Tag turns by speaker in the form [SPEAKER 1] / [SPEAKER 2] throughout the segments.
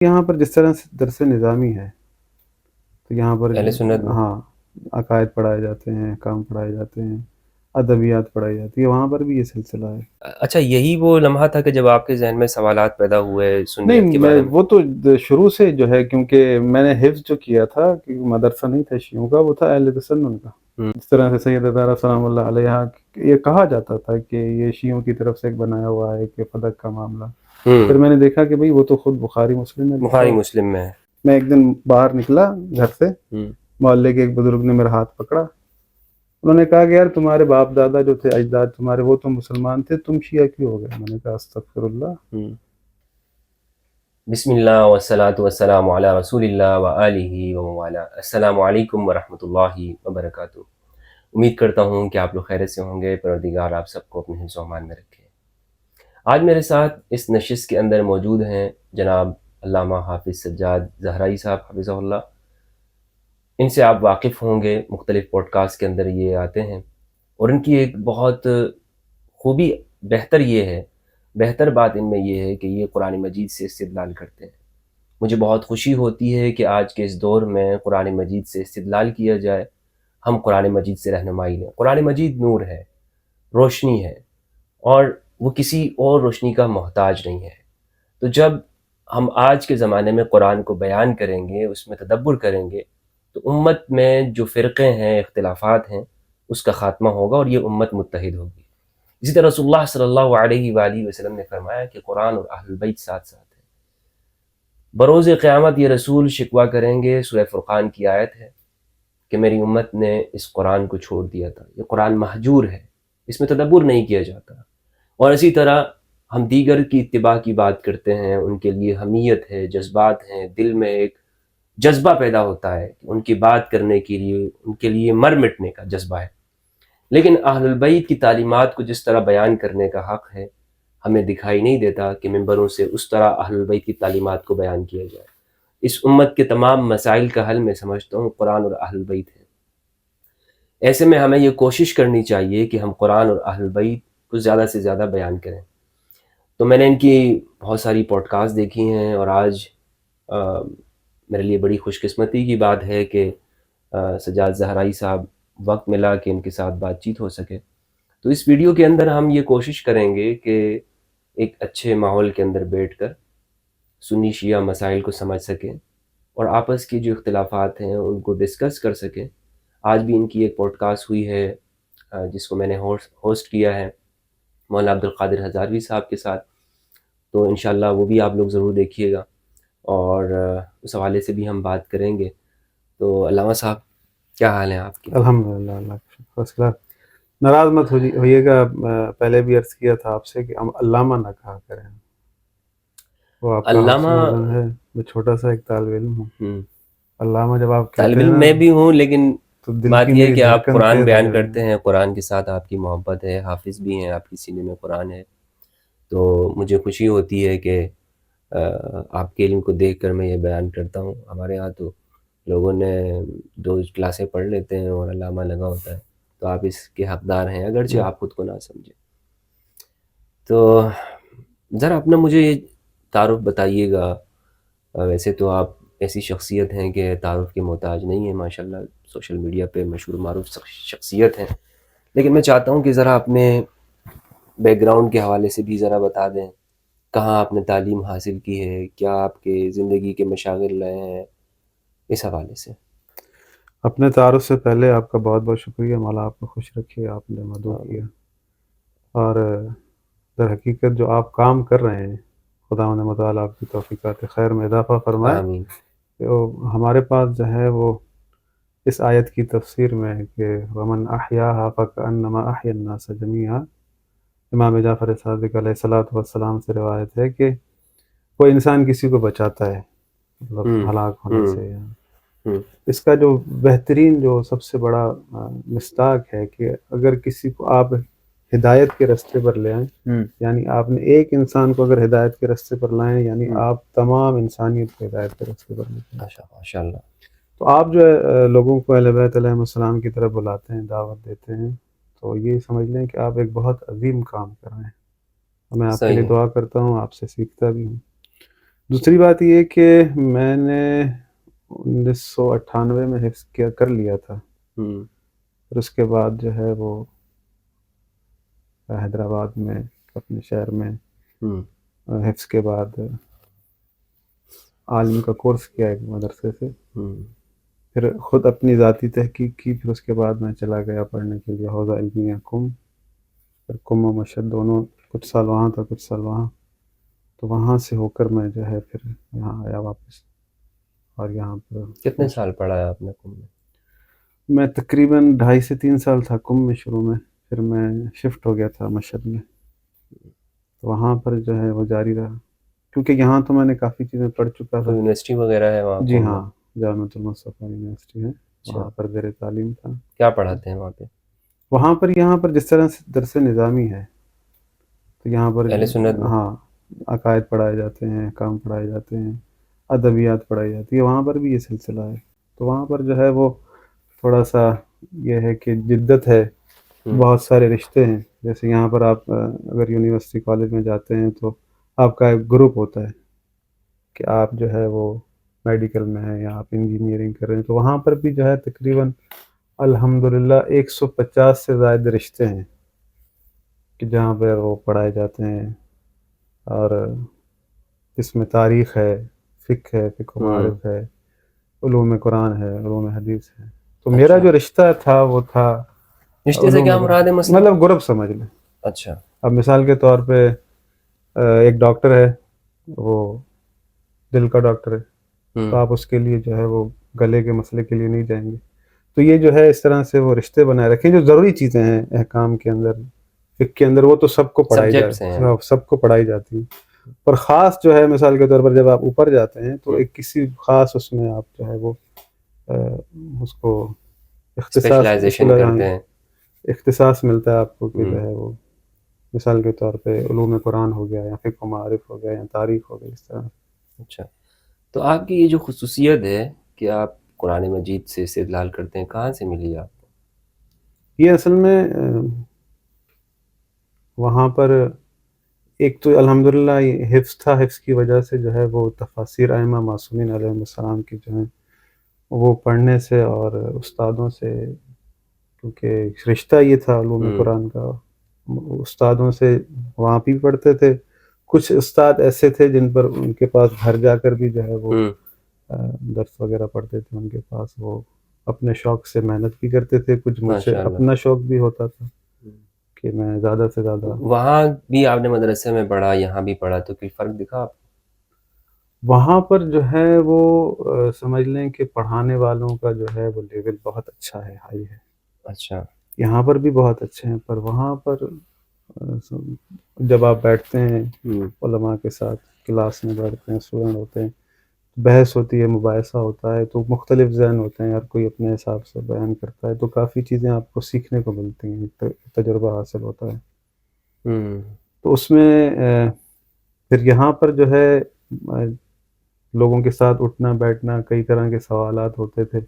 [SPEAKER 1] یہاں پر جس طرح سے درس نظامی ہے تو یہاں پر
[SPEAKER 2] اہل سنت میں؟
[SPEAKER 1] ہاں عقائد پڑھائے جاتے ہیں، کام پڑھائے جاتے ہیں، ادبیات پڑھائی جاتی ہے، وہاں پر بھی یہ سلسلہ ہے۔
[SPEAKER 2] اچھا، یہی وہ لمحہ تھا کہ جب آپ کے ذہن میں سوالات پیدا ہوئے
[SPEAKER 1] نہیں،
[SPEAKER 2] سنیت کے
[SPEAKER 1] میں
[SPEAKER 2] بارے میں؟
[SPEAKER 1] وہ تو شروع سے جو ہے، کیونکہ میں نے حفظ جو کیا تھا کہ مدرسہ نہیں تھا شیعوں کا، وہ تھا اہل تسنن کا۔ جس طرح سے سید زہرا سلام اللہ علیہ یہ کہا جاتا تھا کہ یہ شیعوں کی طرف سے ایک بنایا ہوا ہے کہ فدق کا معاملہ۔ پھر میں نے دیکھا کہ بھئی وہ تو خود بخاری مسلم میں لکھا
[SPEAKER 2] بخاری
[SPEAKER 1] ہوا۔
[SPEAKER 2] مسلم میں ہے۔
[SPEAKER 1] میں ایک دن باہر نکلا گھر سے، محلے کے ایک بزرگ نے میرا ہاتھ پکڑا، انہوں نے کہا کہ یار تمہارے باپ دادا جو تھے، اجداد تمہارے، وہ تو مسلمان تھے، تم شیعہ کیوں ہو گئے؟ میں نے کہا استغفر اللہ۔
[SPEAKER 2] بسم اللہ والصلاة والسلام علی رسول اللہ وآلہ وموالا۔ السلام علیکم ورحمۃ اللہ وبرکاتہ۔ امید کرتا ہوں کہ آپ لوگ خیریت سے ہوں گے، پروردگار آپ سب کو اپنے حفظ و امان میں رکھے۔ آج میرے ساتھ اس نشست کے اندر موجود ہیں جناب علامہ حافظ سجاد زہرائی صاحب حفظہ اللہ۔ ان سے آپ واقف ہوں گے، مختلف پوڈ کاسٹ کے اندر یہ آتے ہیں، اور ان کی ایک بہت خوبی بہتر بات ان میں یہ ہے کہ یہ قرآن مجید سے استدلال کرتے ہیں۔ مجھے بہت خوشی ہوتی ہے کہ آج کے اس دور میں قرآن مجید سے استدلال کیا جائے، ہم قرآن مجید سے رہنمائی لیں۔ قرآن مجید نور ہے، روشنی ہے، اور وہ کسی اور روشنی کا محتاج نہیں ہے۔ تو جب ہم آج کے زمانے میں قرآن کو بیان کریں گے، اس میں تدبر کریں گے، تو امت میں جو فرقے ہیں، اختلافات ہیں، اس کا خاتمہ ہوگا اور یہ امت متحد ہوگی۔ اسی طرح رسول اللہ صلی اللہ علیہ وآلہ وسلم نے فرمایا کہ قرآن اور اہل بیت ساتھ ساتھ ہیں۔ بروز قیامت یہ رسول شکوہ کریں گے، سورہ فرقان کی آیت ہے کہ میری امت نے اس قرآن کو چھوڑ دیا تھا، یہ قرآن مہجور ہے، اس میں تدبر نہیں کیا جاتا۔ اور اسی طرح ہم دیگر کی اتباع کی بات کرتے ہیں، ان کے لیے حمیت ہے، جذبات ہیں، دل میں ایک جذبہ پیدا ہوتا ہے کہ ان کی بات کرنے کے لیے، ان کے لیے مر مٹنے کا جذبہ ہے۔ لیکن اہل البیت کی تعلیمات کو جس طرح بیان کرنے کا حق ہے، ہمیں دکھائی نہیں دیتا کہ ممبروں سے اس طرح اہل البیت کی تعلیمات کو بیان کیا جائے۔ اس امت کے تمام مسائل کا حل میں سمجھتا ہوں قرآن اور اہل البیت ہے۔ ایسے میں ہمیں یہ کوشش کرنی چاہیے کہ ہم قرآن اور اہل البیت کو زیادہ سے زیادہ بیان کریں۔ تو میں نے ان کی بہت ساری پوڈ کاسٹ دیکھی ہیں، اور آج میرے لیے بڑی خوش قسمتی کی بات ہے کہ سجاد زہرائی صاحب وقت ملا کہ ان کے ساتھ بات چیت ہو سکے۔ تو اس ویڈیو کے اندر ہم یہ کوشش کریں گے کہ ایک اچھے ماحول کے اندر بیٹھ کر سنی شیعہ مسائل کو سمجھ سکیں اور آپس کی جو اختلافات ہیں ان کو ڈسکس کر سکیں۔ آج بھی ان کی ایک پوڈ کاسٹ ہوئی ہے جس کو میں نے ہوسٹ کیا ہے مولانا عبدالقادر ہزاروی صاحب کے ساتھ، تو انشاءاللہ وہ بھی آپ لوگ ضرور دیکھیے گا، اور اس حوالے سے بھی ہم بات کریں گے۔ تو علامہ صاحب کیا حال ہیں آپ کے؟
[SPEAKER 1] الحمدللہ، اللہ کا شکر، فرسٹ کلاس۔ ناراض مت ہوئیے گا، پہلے بھی عرض کیا تھا آپ سے کہ ہم علامہ نہ کہا کریں، وہ آپ کا
[SPEAKER 2] علامہ
[SPEAKER 1] حسن زن ہے، میں چھوٹا سا ایک طالب علم ہوں۔ علامہ جب آپ
[SPEAKER 2] طالب
[SPEAKER 1] کہتے ہیں
[SPEAKER 2] علم
[SPEAKER 1] نا
[SPEAKER 2] میں بھی ہوں، لیکن
[SPEAKER 1] تو دل
[SPEAKER 2] بات
[SPEAKER 1] کی
[SPEAKER 2] یہ ہے
[SPEAKER 1] میری
[SPEAKER 2] کہ آپ
[SPEAKER 1] دھڑکن
[SPEAKER 2] قرآن
[SPEAKER 1] تیز ہو
[SPEAKER 2] بیان
[SPEAKER 1] جاتی
[SPEAKER 2] کرتے ہیں، قرآن کے ساتھ آپ کی محبت ہے، حافظ بھی ہیں، آپ کی سینے میں قرآن ہے، تو مجھے خوشی ہوتی ہے کہ آپ کے علم کو دیکھ کر میں یہ بیان کرتا ہوں۔ ہمارے ہاں تو لوگوں نے 2 کلاسیں پڑھ لیتے ہیں اور علامہ لگا ہوتا ہے، تو آپ اس کے حقدار ہیں اگرچہ
[SPEAKER 1] ہیں۔
[SPEAKER 2] آپ خود کو نہ سمجھیں۔ تو ذرا اپنا مجھے یہ تعارف بتائیے گا۔ ویسے تو آپ ایسی شخصیت ہیں کہ تعارف کے محتاج نہیں ہیں، ماشاءاللہ سوشل میڈیا پہ مشہور معروف شخصیت ہیں، لیکن میں چاہتا ہوں کہ ذرا اپنے بیک گراؤنڈ کے حوالے سے بھی ذرا بتا دیں، کہاں آپ نے تعلیم حاصل کی ہے، کیا آپ کے زندگی کے مشاغل رہے ہیں، اس حوالے سے۔
[SPEAKER 1] اپنے تعارف سے پہلے آپ کا بہت بہت شکریہ، مولا آپ کو خوش رکھے، آپ نے مدعو کیا، اور در حقیقت جو آپ کام کر رہے ہیں خداوند متعالی آپ کی توفیقات خیر میں اضافہ فرمائے۔
[SPEAKER 2] آمین۔
[SPEAKER 1] تو ہمارے پاس جو ہے وہ اس آیت کی تفسیر میں ہے کہ ومن احیاها فکأنما احیا الناس جمیعا، امام جعفر صادق علیہ الصلوۃ والسلام سے روایت ہے کہ کوئی انسان کسی کو بچاتا ہے مطلب ہلاک ہونے سے، اس کا جو بہترین جو سب سے بڑا مصداق ہے کہ اگر کسی کو آپ ہدایت کے راستے پر لے آئیں، یعنی آپ نے ایک انسان کو اگر ہدایت کے راستے پر لائیں، یعنی آپ تمام انسانیت کو ہدایت کے راستے پر لے جائیں۔
[SPEAKER 2] ماشاء اللہ۔
[SPEAKER 1] تو آپ جو ہے لوگوں کو اہل بیت علیہ السلام کی طرف بلاتے ہیں، دعوت دیتے ہیں، تو یہ سمجھ لیں کہ آپ ایک بہت عظیم کام کر رہے ہیں۔ میں آپ کے لیے
[SPEAKER 2] صحیح ہے۔
[SPEAKER 1] دعا کرتا ہوں، آپ سے سیکھتا بھی ہوں۔ دوسری بات یہ کہ میں نے 1998 میں حفظ کر لیا تھا، پھر اس کے بعد جو ہے وہ حیدرآباد میں اپنے شہر میں حفظ کے بعد عالم کا کورس کیا ایک مدرسے سے، پھر خود اپنی ذاتی تحقیق کی، پھر اس کے بعد میں چلا گیا پڑھنے کے لیے حوزہ علمیہ کم، پھر کم و مشہد دونوں، کچھ سال وہاں تھا کچھ سال وہاں، تو وہاں سے ہو کر میں جو ہے پھر یہاں آیا واپس، اور یہاں پر
[SPEAKER 2] کتنے سال پڑھا ہے آپ نے کم میں؟
[SPEAKER 1] میں تقریباً 2.5 سے 3 سال تھا کم میں شروع میں، پھر میں شفٹ ہو گیا تھا مشہد میں، تو وہاں پر جو ہے وہ جاری رہا، کیونکہ یہاں تو میں نے کافی چیزیں پڑھ چکا تھا.
[SPEAKER 2] کوئی یونیورسٹی وغیرہ ہے وہاں
[SPEAKER 1] جی
[SPEAKER 2] کم میں؟
[SPEAKER 1] ہاں، جامعۃ المصطفیٰ یونیورسٹی ہے، وہاں پر زیر تعلیم تھا.
[SPEAKER 2] کیا پڑھاتے ہیں وہاں پہ؟
[SPEAKER 1] وہاں پر یہاں پر جس طرح سے درس نظامی ہے، تو یہاں پر
[SPEAKER 2] اہل سنت میں؟
[SPEAKER 1] ہاں عقائد پڑھائے جاتے ہیں، احکام پڑھائے جاتے ہیں، ادبیات پڑھائی جاتی ہے، وہاں پر بھی یہ سلسلہ ہے. تو وہاں پر جو ہے وہ تھوڑا سا یہ ہے کہ جدت ہے، بہت سارے رشتے ہیں. جیسے یہاں پر آپ اگر یونیورسٹی کالج میں جاتے ہیں تو آپ کا ایک گروپ ہوتا ہے کہ آپ جو ہے وہ میڈیکل میں ہیں یا آپ انجینئرنگ کر رہے ہیں، تو وہاں پر بھی جو ہے تقریباً الحمدللہ 150 سے زائد رشتے ہیں کہ جہاں پر وہ پڑھائے جاتے ہیں، اور اس میں تاریخ ہے، فقہ ہے، فقہ و معارف ہے، علوم قرآن ہے، علوم حدیث ہے. تو میرا جو رشتہ تھا وہ تھا
[SPEAKER 2] رشتے سے کیا مراد ہے مثلا؟
[SPEAKER 1] مطلب گروپ سمجھ لیں.
[SPEAKER 2] اچھا.
[SPEAKER 1] اب مثال کے طور پہ ایک ڈاکٹر ہے، وہ دل کا ڈاکٹر ہے، تو آپ اس کے لیے جو ہے وہ گلے کے مسئلے کے لیے نہیں جائیں گے. تو یہ جو ہے اس طرح سے وہ رشتے بنائے رکھیں، جو ضروری چیزیں ہیں احکام کے اندر، فقہ کے اندر، وہ تو سب کو پڑھائی جاتی ہیں. پر خاص جو ہے مثال کے طور پر جب آپ اوپر جاتے ہیں تو ایک کسی خاص اس میں آپ جو ہے وہ اس کو اختصاص ملتا ہے آپ کو کہ جو ہے وہ مثال کے طور پہ علوم قرآن ہو گیا یا فقہ و معارف ہو گیا یا تاریخ ہو گئی، اس طرح.
[SPEAKER 2] اچھا، تو آپ کی یہ جو خصوصیت ہے کہ آپ قرآن مجید سے استدلال کرتے ہیں، کہاں سے ملی آپ کو؟
[SPEAKER 1] یہ اصل میں وہاں پر ایک تو الحمدللہ حفظ تھا، حفظ کی وجہ سے جو ہے وہ تفاسیر ائمہ معصومین علیہ السلام کی جو ہیں وہ پڑھنے سے اور استادوں سے، کیونکہ رشتہ یہ تھا علوم قرآن کا، استادوں سے وہاں بھی پڑھتے تھے. کچھ استاد ایسے تھے جن پر ان کے پاس گھر جا کر بھی جو ہے وہ درس وغیرہ پڑھتے تھے، ان کے پاس وہ اپنے شوق سے محنت بھی کرتے تھے. کچھ مجھ سے اپنا شوق بھی ہوتا تھا کہ میں زیادہ سے زیادہ.
[SPEAKER 2] وہاں بھی آپ نے مدرسے میں پڑھا، یہاں بھی پڑھا، تو کوئی فرق دکھا آپ؟
[SPEAKER 1] وہاں پر جو ہے وہ سمجھ لیں کہ پڑھانے والوں کا جو ہے وہ لیول بہت اچھا ہے، ہائی ہے.
[SPEAKER 2] اچھا.
[SPEAKER 1] یہاں پر بھی بہت اچھے ہیں، پر وہاں پر جب آپ بیٹھتے ہیں علماء کے ساتھ، کلاس میں بیٹھتے ہیں، اسٹوڈنٹ ہوتے ہیں، بحث ہوتی ہے، مباحثہ ہوتا ہے، تو مختلف ذہن ہوتے ہیں، ہر کوئی اپنے حساب سے بیان کرتا ہے، تو کافی چیزیں آپ کو سیکھنے کو ملتی ہیں، تجربہ حاصل ہوتا ہے. تو اس میں پھر یہاں پر جو ہے لوگوں کے ساتھ اٹھنا بیٹھنا، کئی طرح کے سوالات ہوتے تھے،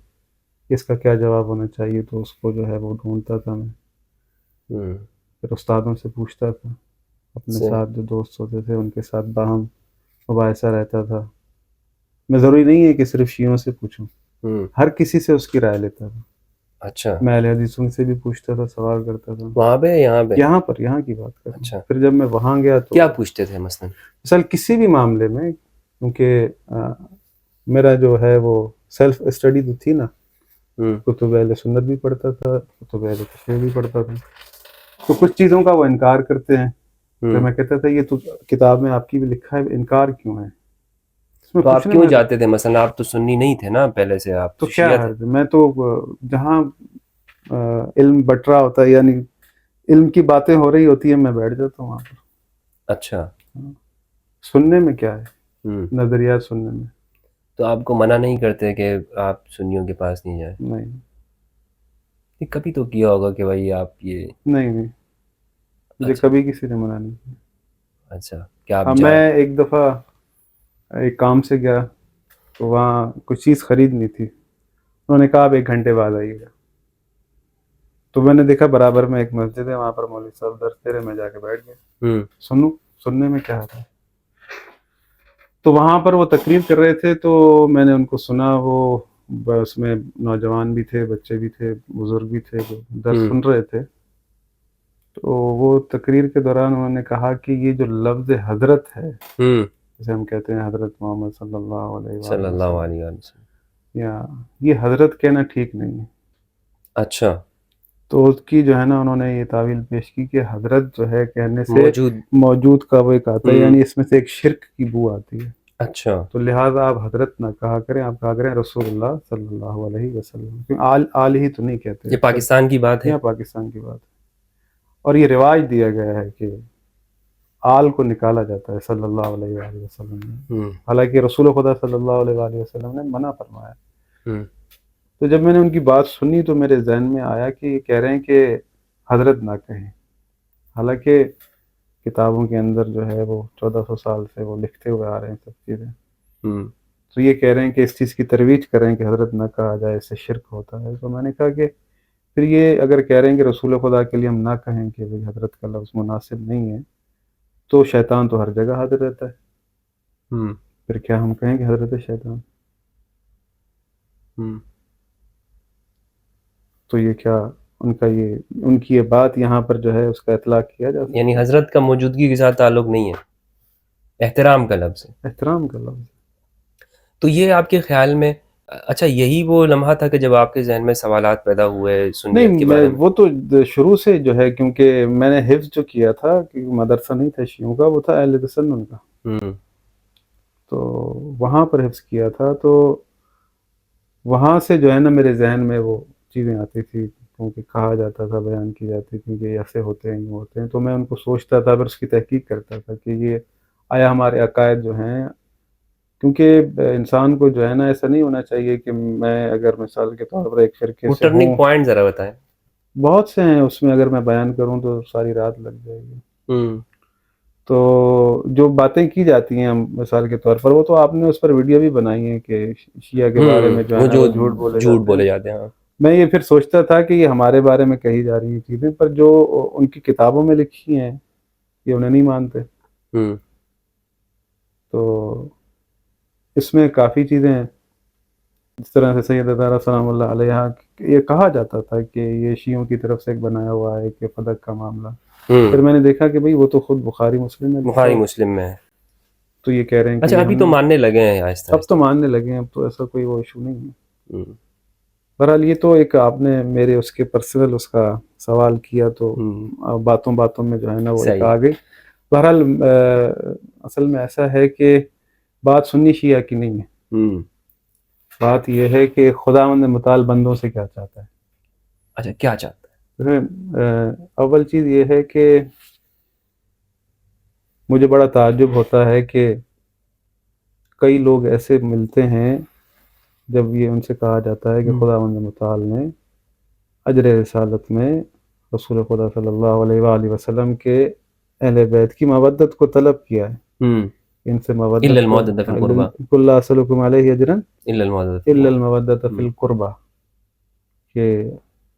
[SPEAKER 1] اس کا کیا جواب ہونا چاہیے، تو اس کو جو ہے وہ ڈھونڈتا تھا میں، پھر استادوں سے پوچھتا تھا، اپنے ساتھ جو دوست ہوتے تھے ان کے ساتھ باہم مباحثہ رہتا تھا. میں ضروری نہیں ہے کہ صرف شیعوں سے پوچھوں، ہر کسی سے اس کی رائے لیتا تھا.
[SPEAKER 2] اچھا.
[SPEAKER 1] میں اہل حدیثوں سے بھی پوچھتا تھا، سوال کرتا تھا.
[SPEAKER 2] وہاں پہ
[SPEAKER 1] یہاں پر یہاں کی بات کرتا ہوں. پھر جب میں وہاں گیا تو
[SPEAKER 2] کیا پوچھتے تھے
[SPEAKER 1] مثلا کسی بھی معاملے میں، کیونکہ میرا جو ہے وہ سیلف اسٹڈی تو تھی نا، کتب اہل سنت بھی پڑھتا تھا، کتب اہل تشیع بھی پڑھتا تھا. تو کچھ چیزوں کا وہ انکار کرتے ہیں، تو میں کہتا تھا یہ تو کتاب میں آپ کی بھی لکھا ہے، انکار کیوں ہے؟
[SPEAKER 2] تو آپ کیوں جاتے تھے؟ مثلا آپ تو سنی نہیں تھے نا پہلے سے، آپ
[SPEAKER 1] تو
[SPEAKER 2] شیعہ
[SPEAKER 1] کیا
[SPEAKER 2] تھے.
[SPEAKER 1] میں تو جہاں علم بٹ رہا ہوتا ہے، یعنی علم کی باتیں ہو رہی ہوتی ہیں، میں بیٹھ جاتا ہوں وہاں پر.
[SPEAKER 2] اچھا.
[SPEAKER 1] سننے میں کیا ہے، نظریات سننے میں.
[SPEAKER 2] تو آپ کو منع نہیں کرتے کہ آپ سنیوں کے پاس نہیں جائیں؟
[SPEAKER 1] نہیں.
[SPEAKER 2] کبھی تو کیا ہوگا کہ بھائی آپ یہ.
[SPEAKER 1] نہیں مجھے کبھی کسی نے منع نہیں کیا.
[SPEAKER 2] اچھا. کیا آپ
[SPEAKER 1] میں ایک دفعہ ایک کام سے گیا تو وہاں کچھ چیز خریدنی تھی، انہوں نے کہا آپ 1 گھنٹے بعد آئیے گا. تو میں نے دیکھا برابر میں ایک مسجد ہے، وہاں پر مولوی صاحب درس دے رہے، میں جا کے بیٹھ گیا. سننے میں کیا ہے. تو وہاں پر وہ تقریر کر رہے تھے، تو میں نے ان کو سنا، وہ اس میں نوجوان بھی تھے، بچے بھی تھے، بزرگ بھی تھے، جو درس سن رہے تھے. تو وہ تقریر کے دوران انہوں نے کہا کہ یہ جو لفظ حضرت ہے، جسے ہم کہتے ہیں حضرت محمد صلی اللہ علیہ
[SPEAKER 2] صلی
[SPEAKER 1] وآلہ
[SPEAKER 2] اللہ
[SPEAKER 1] وسلم،
[SPEAKER 2] علیہ وسلم.
[SPEAKER 1] یا یہ حضرت کہنا ٹھیک نہیں ہے.
[SPEAKER 2] اچھا.
[SPEAKER 1] تو اس کی جو ہے نا انہوں نے یہ تعویل پیش کی کہ حضرت جو ہے کہنے سے
[SPEAKER 2] موجود.
[SPEAKER 1] موجود کا وہ ایک آتا ہے، یعنی اس میں سے ایک شرک کی بو آتی ہے.
[SPEAKER 2] اچھا.
[SPEAKER 1] تو لہٰذا آپ حضرت نہ کہا کریں، آپ کہا کریں رسول اللہ صلی اللہ علیہ وسلم، کیونکہ آل ہی تو نہیں کہتے.
[SPEAKER 2] یہ پاکستان کی بات ہے.
[SPEAKER 1] یہاں پاکستان کی بات ہے، اور یہ رواج دیا گیا ہے کہ آل کو نکالا جاتا ہے صلی اللہ علیہ وآلہ وسلم میں، حالانکہ رسول خدا صلی اللہ علیہ وآلہ وسلم نے منع فرمایا. تو جب میں نے ان کی بات سنی تو میرے ذہن میں آیا کہ یہ کہہ رہے ہیں کہ حضرت نہ کہیں، حالانکہ کتابوں کے اندر جو ہے وہ 1400 سال سے وہ لکھتے ہوئے آ رہے ہیں سب چیزیں. تو یہ کہہ رہے ہیں کہ اس چیز کی ترویج کریں کہ حضرت نہ کہا جائے، اس سے شرک ہوتا ہے. تو میں نے کہا کہ پھر یہ اگر کہہ رہے ہیں کہ رسول خدا کے لیے ہم نہ کہیں کہ بھئی حضرت کا لفظ مناسب نہیں ہے، تو شیطان تو ہر جگہ حاضر رہتا ہے. پھر کیا ہم کہیں کہ حضرت شیطان؟ تو یہ کیا ان کی یہ بات یہاں پر جو ہے اس کا اطلاق کیا جا سکتا ہے؟
[SPEAKER 2] یعنی حضرت کا موجودگی کے ساتھ تعلق نہیں ہے، احترام کا لفظ ہے.
[SPEAKER 1] احترام کا لفظ.
[SPEAKER 2] تو یہ آپ کے خیال میں اچھا یہی وہ لمحہ تھا کہ جب آپ کے ذہن میں سوالات پیدا ہوئے سنیت کے بارے میں؟
[SPEAKER 1] وہ تو شروع سے جو ہے، کیونکہ میں نے حفظ جو کیا تھا، کہ مدرسہ نہیں تھا شیعوں کا، وہ تھا اہل تسنن کا. تو وہاں پر حفظ کیا تھا، تو وہاں سے جو ہے نا میرے ذہن میں وہ چیزیں آتی تھی، کیونکہ کہا جاتا تھا، بیان کی جاتی تھی کہ ایسے ہوتے ہیں، یوں ہوتے ہیں. تو میں ان کو سوچتا تھا، پھر اس کی تحقیق کرتا تھا کہ یہ آیا ہمارے عقائد جو ہیں، کیونکہ انسان کو جو ہے نا ایسا نہیں ہونا چاہیے کہ میں اگر مثال کے طور پر ایک فرقے
[SPEAKER 2] وہ
[SPEAKER 1] سے
[SPEAKER 2] ٹرننگ
[SPEAKER 1] ہوں.
[SPEAKER 2] پوائنٹ ذرا بتائیں.
[SPEAKER 1] بہت سے ہیں اس میں، اگر میں بیان کروں تو ساری رات لگ جائے گی. تو جو باتیں کی جاتی ہیں مثال کے طور پر، وہ تو آپ نے اس پر ویڈیو بھی بنائی ہے کہ شیعہ کے بارے میں جو ہے نا وہ جھوٹ بولے جاتے ہیں. میں یہ پھر سوچتا تھا کہ یہ ہمارے بارے میں کہی جا رہی ہیں چیزیں، پر جو ان کی کتابوں میں لکھی ہیں یہ انہیں نہیں مانتے. تو اس میں کافی چیزیں ہیں، جس طرح سے سیدہ سلام اللہ علیہا یہ کہا جاتا تھا کہ یہ شیعوں کی طرف سے ایک بنایا ہوا ہے کہ فدق کا معاملہ. پھر میں نے دیکھا کہ بھئی وہ تو خود بخاری مسلم میں
[SPEAKER 2] بخاری مسلم میں ہے.
[SPEAKER 1] تو یہ کہہ رہے ہیں کہ
[SPEAKER 2] اچھا ابھی تو ماننے لگے ہیں آہستہ
[SPEAKER 1] اب تو ماننے لگے ہیں، اب تو ایسا کوئی وہ ایشو نہیں ہے. بہرحال یہ تو ایک آپ نے میرے اس کے پرسنل اس کا سوال کیا، تو باتوں باتوں میں جو ہے نا وہ ایک آ گئی. بہرحال اصل میں ایسا ہے کہ بات سنی شیعہ کی نہیں ہے، بات یہ ہے کہ خداوند متعال بندوں سے کیا چاہتا ہے.
[SPEAKER 2] اچھا کیا چاہتا ہے؟
[SPEAKER 1] اول چیز یہ ہے کہ مجھے بڑا تعجب ہوتا ہے کہ کئی لوگ ایسے ملتے ہیں جب یہ ان سے کہا جاتا ہے کہ خداوند متعال نے اجر رسالت میں رسول خدا صلی اللہ علیہ وآلہ وسلم کے اہل بیت کی مودت کو طلب کیا ہے. ان سے مودت قل لا اسألکم علیہ اجرا الا المودۃ فی القربہ، کہ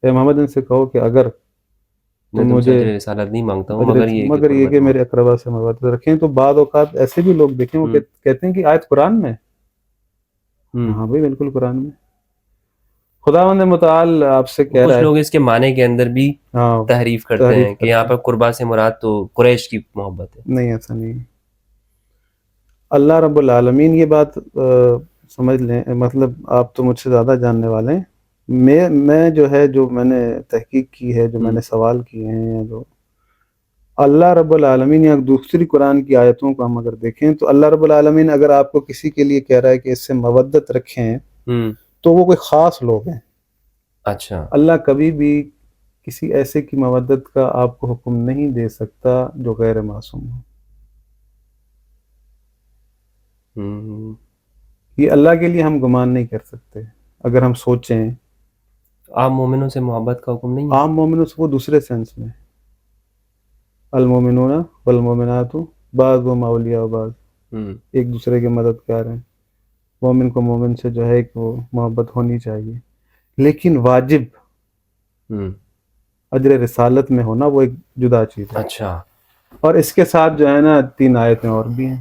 [SPEAKER 1] اے محمد ان سے کہو کہ اگر تم مجھے
[SPEAKER 2] رسالت نہیں مانگتا ہوں
[SPEAKER 1] مگر یہ کہ میرے اقربا سے مودت رکھیں. تو بعض اوقات ایسے بھی لوگ دیکھیں وہ کہتے ہیں کہ آیت قرآن میں. ہاں بھائی بالکل قرآن میں. خداوند متعال آپ سے کہہ رہا ہے.
[SPEAKER 2] کچھ لوگ اس کے معنی کے اندر بھی تحریف کرتے ہیں کہ یہاں پر قربا سے مراد تو قریش کی محبت ہے. نہیں،
[SPEAKER 1] ایسا نہیں. اللہ رب العالمین، یہ بات سمجھ لیں، مطلب آپ تو مجھ سے زیادہ جاننے والے ہیں. میں جو ہے، جو میں نے تحقیق کی ہے، جو میں نے سوال کیے ہیں، یا جو اللہ رب العالمین یا دوسری قرآن کی آیتوں کو ہم اگر دیکھیں تو اللہ رب العالمین اگر آپ کو کسی کے لیے کہہ رہا ہے کہ اس سے مودت رکھیں تو وہ کوئی خاص لوگ ہیں.
[SPEAKER 2] اچھا.
[SPEAKER 1] اللہ کبھی بھی کسی ایسے کی مودت کا آپ کو حکم نہیں دے سکتا جو غیر معصوم ہو. یہ اللہ کے لیے ہم گمان نہیں کر سکتے. اگر ہم سوچیں،
[SPEAKER 2] عام مومنوں سے محبت کا حکم نہیں ہے.
[SPEAKER 1] عام مومنوں سے وہ دوسرے سینس میں، المومنون والمومنات بعضهم اولیاء بعض، ایک دوسرے کے مددگار ہیں. مومن کو مومن سے جو ہے کہ وہ محبت ہونی چاہیے، لیکن واجب اجر رسالت میں ہونا وہ ایک جدا چیز ہے.
[SPEAKER 2] اچھا.
[SPEAKER 1] اور اس کے ساتھ جو ہے نا 3 آیتیں اور بھی ہیں.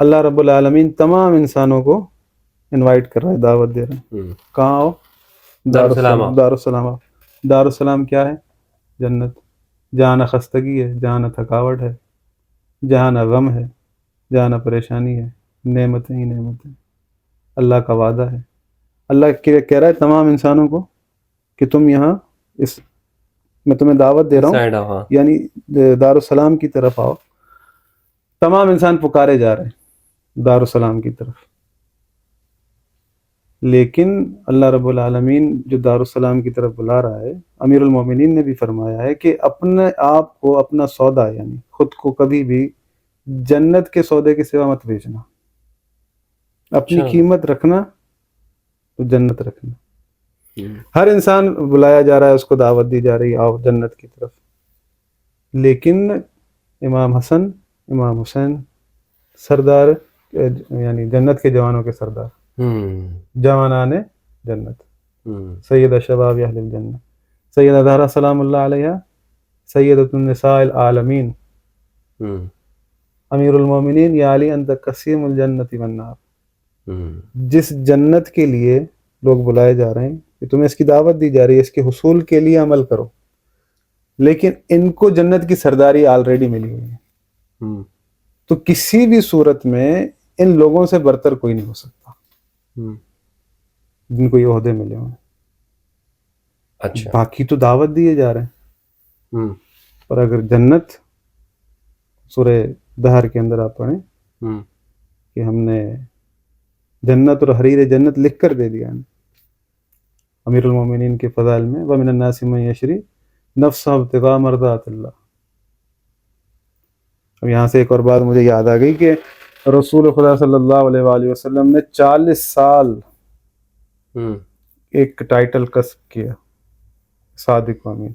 [SPEAKER 1] اللہ رب العالمین تمام انسانوں کو انوائٹ کر رہا ہے، دعوت دے رہے ہیں. کہاں آؤ؟
[SPEAKER 2] دارالسلام آؤ.
[SPEAKER 1] دارالسلام آؤ. دارالسلام کیا ہے؟ جنت، جہاں نہ خستگی ہے، جہاں نہ تھکاوٹ ہے، جہاں نہ غم ہے، جہاں نہ پریشانی ہے، نعمتیں ہی نعمتیں. اللہ کا وعدہ ہے. اللہ کہہ رہا ہے تمام انسانوں کو کہ تم یہاں اس میں تمہیں دعوت دے رہا
[SPEAKER 2] سائڈ
[SPEAKER 1] ہوں،
[SPEAKER 2] ہاں.
[SPEAKER 1] یعنی دارالسلام کی طرف آؤ. تمام انسان پکارے جا رہے ہیں دارالسلام کی طرف، لیکن اللہ رب العالمین جو دارالسلام کی طرف بلا رہا ہے، امیر المومنین نے بھی فرمایا ہے کہ اپنے آپ کو، اپنا سودا یعنی خود کو کبھی بھی جنت کے سودے کے سوا مت بیچنا. اپنی
[SPEAKER 2] اچھا.
[SPEAKER 1] قیمت رکھنا تو جنت رکھنا. ہر انسان بلایا جا رہا ہے، اس کو دعوت دی جا رہی ہے آؤ جنت کی طرف، لیکن امام حسن، امام حسین سردار، یعنی جنت کے جوانوں کے سردار، جوانان جنت، سید شباب اہل الجنہ، سیدہ زہرا سلام اللہ علیہ، سیدۃ النساء العالمین، امیر المومنین یا علی انت قسیم الجنت والنار. جس جنت کے لیے لوگ بلائے جا رہے ہیں کہ تمہیں اس کی دعوت دی جا رہی ہے، اس کے حصول کے لیے عمل کرو، لیکن ان کو جنت کی سرداری آلریڈی ملی ہوئی ہے. تو کسی بھی صورت میں ان لوگوں سے برتر کوئی نہیں ہو سکتا جن کو یہ عہدے ملے ہوئے ہیں.
[SPEAKER 2] اچھا.
[SPEAKER 1] باقی تو دعوت دیے جا رہے ہیں، اور اگر جنت، سورہ دہر کے اندر آپ پڑھیں کہ ہم نے جنت اور حریر جنت لکھ کر دے دیا ہے امیر المومنین کے فضائل میں، وَمِنَ النَّاسِ مَن يَشْرِي نَفْسَهُ ابْتِغَاءَ مَرْضَاتِ اللَّهِ. اب یہاں سے ایک اور بات مجھے یاد آ گئی کہ رسول خدا صلی اللہ علیہ وآلہ وسلم نے 40 سال ایک ٹائٹل کسب کیا، صادق و امین.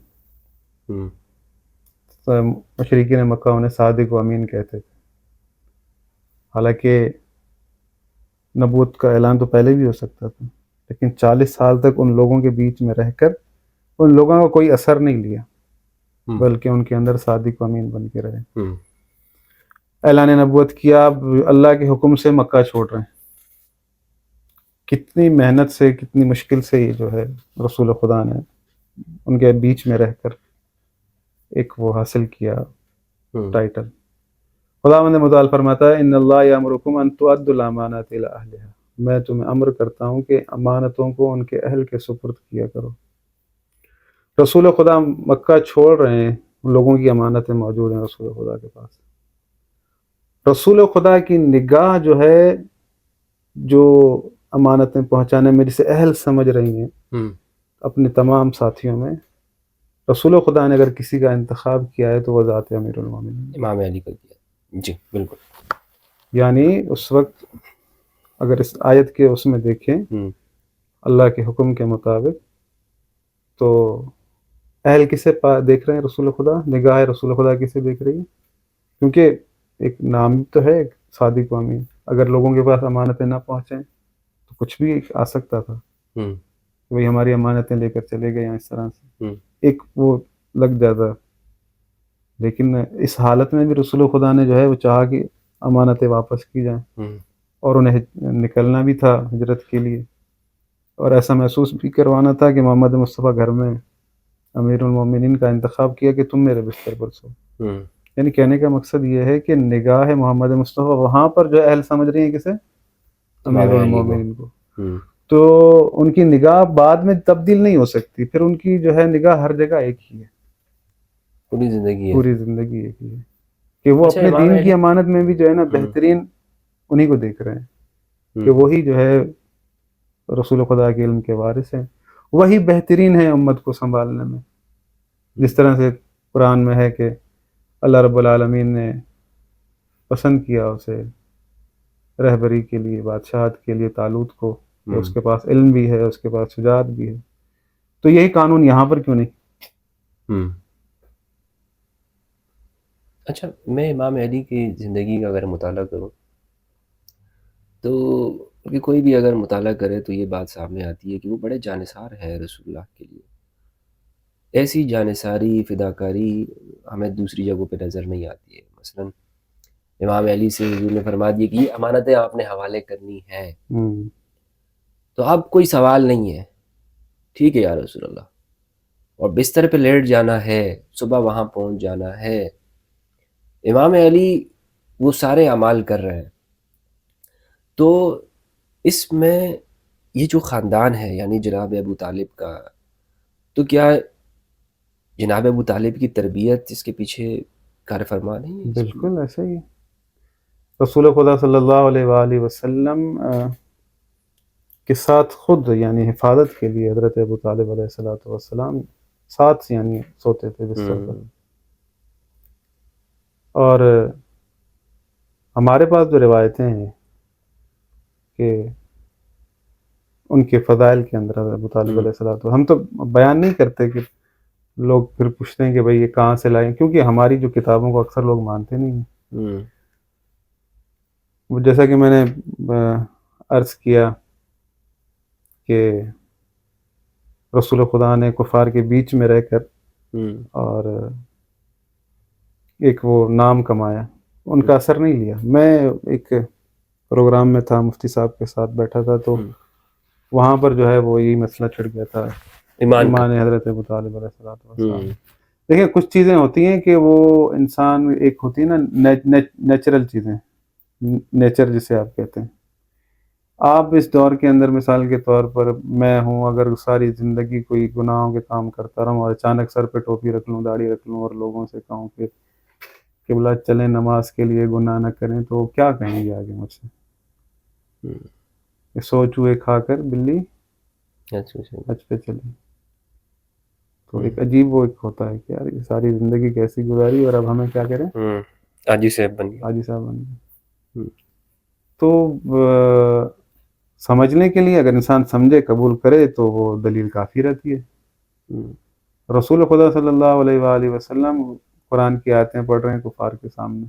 [SPEAKER 1] مشرکین مکہ انہیں صادق و امین کہتے تھے، حالانکہ نبوت کا اعلان تو پہلے بھی ہو سکتا تھا، لیکن 40 سال تک ان لوگوں کے بیچ میں رہ کر ان لوگوں کا کوئی اثر نہیں لیا، بلکہ ان کے اندر صادق و امین بن کے رہے. اعلان نبوت کیا، اللہ کے حکم سے مکہ چھوڑ رہے ہیں. کتنی محنت سے، کتنی مشکل سے یہ جو ہے رسول خدا نے ان کے بیچ میں رہ کر ایک وہ حاصل کیا ٹائٹل. خداوند متعال فرماتا ہے ان اللہ یامرکم ان تؤدوا الامانات الی اہلها، میں تمہیں امر کرتا ہوں کہ امانتوں کو ان کے اہل کے سپرد کیا کرو. رسول خدا مکہ چھوڑ رہے ہیں، ان لوگوں کی امانتیں موجود ہیں رسول خدا کے پاس. رسول خدا کی نگاہ جو ہے، جو امانتیں پہنچانے میں جسے اہل سمجھ رہی ہیں اپنے تمام ساتھیوں میں، رسول خدا نے اگر کسی کا انتخاب کیا ہے تو وہ ذات امیر المومنین،
[SPEAKER 2] امام علی کا کیا. جی بالکل.
[SPEAKER 1] یعنی اس وقت اگر اس آیت کے اس میں دیکھیں اللہ کے حکم کے مطابق، تو اہل کسے دیکھ رہے ہیں؟ رسول خدا. نگاہ رسول خدا کسے دیکھ رہی ہے؟ کیونکہ ایک نام تو ہے صادق و امین. اگر لوگوں کے پاس امانتیں نہ پہنچیں تو کچھ بھی آ سکتا تھا، وہی ہماری امانتیں لے کر چلے گئے، اس طرح سے ایک وہ لگ جاتا. لیکن اس حالت میں بھی رسول خدا نے جو ہے وہ چاہا کہ امانتیں واپس کی جائیں، اور انہیں نکلنا بھی تھا ہجرت کے لیے، اور ایسا محسوس بھی کروانا تھا کہ محمد مصطفیٰ گھر میں امیر المومنین کا انتخاب کیا کہ تم میرے بستر پر سو. یعنی کہنے کا مقصد یہ ہے کہ نگاہ محمد مصطفیٰ وہاں پر جو اہل سمجھ رہی ہیں کسے؟ امیر المومنین کو. تو ان کی نگاہ بعد میں تبدیل نہیں ہو سکتی، پھر ان کی جو ہے نگاہ ہر جگہ ایک ہی ہے،
[SPEAKER 2] پوری زندگی
[SPEAKER 1] ایک ہی ہے کہ وہ اپنے دین کی امانت میں بھی جو ہے نا بہترین انہی کو دیکھ رہے ہیں کہ وہی جو ہے رسول خدا کے علم کے وارث ہیں، وہی بہترین ہیں امت کو سنبھالنے میں. جس طرح سے قرآن میں ہے کہ اللہ رب العالمین نے پسند کیا اسے رہبری کے لیے، بادشاہت کے لیے طالوت کو، کہ اس کے پاس علم بھی ہے، اس کے پاس شجاعت بھی ہے. تو یہی قانون یہاں پر کیوں نہیں؟
[SPEAKER 2] اچھا، میں امام علی کی زندگی کا اگر مطالعہ کروں تو کوئی بھی اگر مطالعہ کرے تو یہ بات سامنے آتی ہے کہ وہ بڑے جانثار ہیں رسول اللہ کے لیے. ایسی جانثاری، فداکاری ہمیں دوسری جگہوں پہ نظر نہیں آتی ہے. مثلا امام علی سے حضور نے فرما دیا کہ یہ امانتیں آپ نے حوالے کرنی ہیں، تو اب کوئی سوال نہیں ہے، ٹھیک ہے یا رسول اللہ، اور بستر پہ لیٹ جانا ہے، صبح وہاں پہنچ جانا ہے۔ امام علی وہ سارے اعمال کر رہے ہیں، تو اس میں یہ جو خاندان ہے یعنی جناب ابو طالب کا، تو کیا جناب ابو طالب کی تربیت اس کے پیچھے کار فرما نہیں ہے؟
[SPEAKER 1] بالکل ایسا ہی ہے۔ رسول خدا صلی اللہ علیہ وآلہ وسلم کے ساتھ خود یعنی حفاظت کے لیے حضرت ابو طالب علیہ السلام ساتھ یعنی سوتے تھے بستر پر۔ اور ہمارے پاس جو روایتیں ہیں کہ ان کے فضائل کے اندر ابو طالب علیہ السلام، ہم تو بیان نہیں کرتے کہ لوگ پھر پوچھتے ہیں کہ بھئی یہ کہاں سے لائیں، کیونکہ ہماری جو کتابوں کو اکثر لوگ مانتے نہیں ہیں۔ جیسا کہ میں نے عرض کیا کہ رسول خدا نے کفار کے بیچ میں رہ کر اور ایک وہ نام کمایا، ان کا اثر نہیں لیا۔ میں ایک پروگرام میں تھا، مفتی صاحب کے ساتھ بیٹھا تھا، تو وہاں پر جو ہے وہ یہی مسئلہ چھڑ گیا تھا، ایمان حضرت ابو طالب علیہ السلام۔ دیکھیں کچھ چیزیں ہوتی ہیں کہ وہ انسان، ایک ہوتی ہے نا نیچرل چیزیں، نیچر جسے آپ کہتے ہیں۔ آپ اس دور کے اندر مثال کے طور پر میں ہوں، اگر ساری زندگی کوئی گناہوں کے کام کرتا رہوں اور اچانک سر پہ ٹوپی رکھ لوں، داڑھی رکھ لوں اور لوگوں سے کہوں کہ قبلہ چلیں نماز کے لیے، گناہ نہ کریں، تو کیا کہیں گے آگے مجھ سے؟ سو چوہے کھا کر بلی حج پہ چلی۔ تو ایک عجیب وہ ایک ہوتا ہے کہ یار یہ ساری زندگی کیسی گزاری اور اب ہمیں کیا کریں،
[SPEAKER 2] حاجی صاحب بن
[SPEAKER 1] گئے۔ تو سمجھنے کے لیے اگر انسان سمجھے، قبول کرے، تو وہ دلیل کافی رہتی ہے۔ رسول خدا صلی اللہ علیہ وآلہ وسلم قرآن کی آیتیں پڑھ رہے ہیں کفار کے سامنے،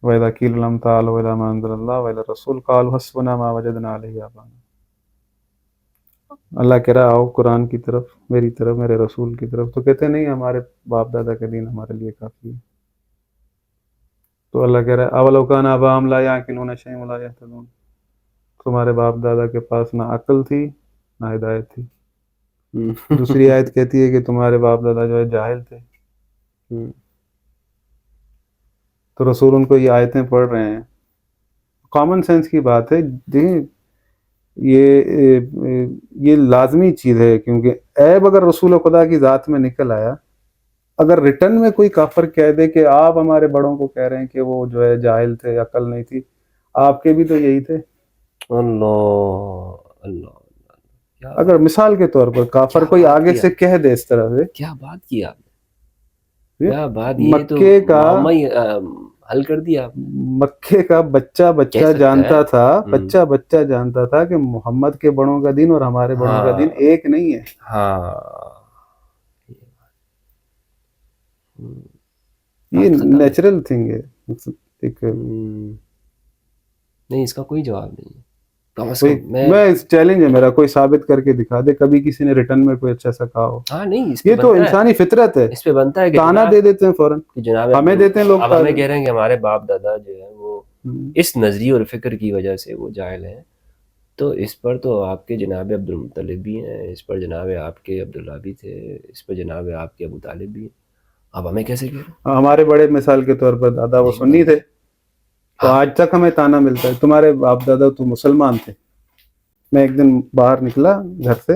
[SPEAKER 1] وَإِذَا قِيلَ لَهُمْ تَعَالَوْا إِلَىٰ مَا أَنزَلَ اللَّهُ وَإِلَى الرَّسُولِ قَالُوا حَسْبُنَا مَا وَجَدْنَا عَلَيْهِ آبَاءَنَا۔ اللہ کہہ رہا آؤ قرآن کی طرف، میری طرف، میرے رسول کی طرف، تو کہتے نہیں ہمارے باپ دادا کا دین ہمارے لیے کافی ہے۔ تو اللہ کہہ رہا ہے اَوَلَوْ كَانَ آبَاؤُهُمْ لَا يَعْقِلُونَ شَيْئًا وَلَا يَهْتَدُونَ، تمہارے باپ دادا کے پاس نہ عقل تھی نہ ہدایت تھی۔ دوسری آیت کہتی ہے کہ تمہارے باپ دادا جو ہے جاہل تھے۔ تو رسول ان کو یہ آیتیں پڑھ رہے ہیں، کامن سینس کی بات ہے۔ دیکھیں یہ لازمی چیز ہے، کیونکہ عیب اگر رسول خدا کی ذات میں نکل آیا، اگر ریٹن میں کوئی کافر کہہ دے کہ آپ ہمارے بڑوں کو کہہ رہے ہیں کہ وہ جو ہے جاہل تھے، عقل نہیں تھی، آپ کے بھی تو یہی تھے۔
[SPEAKER 2] اللہ،
[SPEAKER 1] اگر مثال کے طور پر کافر کوئی آگے سے کہہ دے اس طرح سے،
[SPEAKER 2] کیا بات کی آپ نے، کیا بات،
[SPEAKER 1] مکے کا
[SPEAKER 2] حل کر دیا۔
[SPEAKER 1] مکے کا بچہ جانتا تھا، بچہ جانتا تھا کہ محمد کے بڑوں کا دین اور ہمارے بڑوں کا دین ایک نہیں ہے۔ یہ نیچرل تھنگ ہے،
[SPEAKER 2] نہیں اس کا کوئی جواب نہیں ہے۔
[SPEAKER 1] میں چیلنج ہے میرا، کوئی ثابت کر کے دکھا دے کبھی کسی نے ریٹرن میں کوئی اچھا سا کہا ہو۔
[SPEAKER 2] نہیں
[SPEAKER 1] یہ تو انسانی فطرت ہے،
[SPEAKER 2] اس پہ بنتا ہے کہ
[SPEAKER 1] تانا دے دیتے ہیں فوراً، ہمیں دیتے ہیں لوگ،
[SPEAKER 2] اب ہمیں کہہ رہے ہیں کہ ہمارے باپ دادا جو ہے وہ اس نظریے اور فکر کی وجہ سے وہ جاہل ہیں، تو اس پر تو آپ کے جناب عبد المطلب بھی ہیں، اس پر جناب آپ کے عبداللہ بھی تھے، اس پر جناب آپ کے ابو طالب بھی ہیں، اب ہمیں کیسے کہہ رہے ہیں؟
[SPEAKER 1] ہمارے بڑے مثال کے طور پر دادا وہ سنی تھے، تو آج تک ہمیں تانا ملتا ہے تمہارے باپ دادا تو مسلمان تھے۔ میں ایک دن باہر نکلا گھر سے،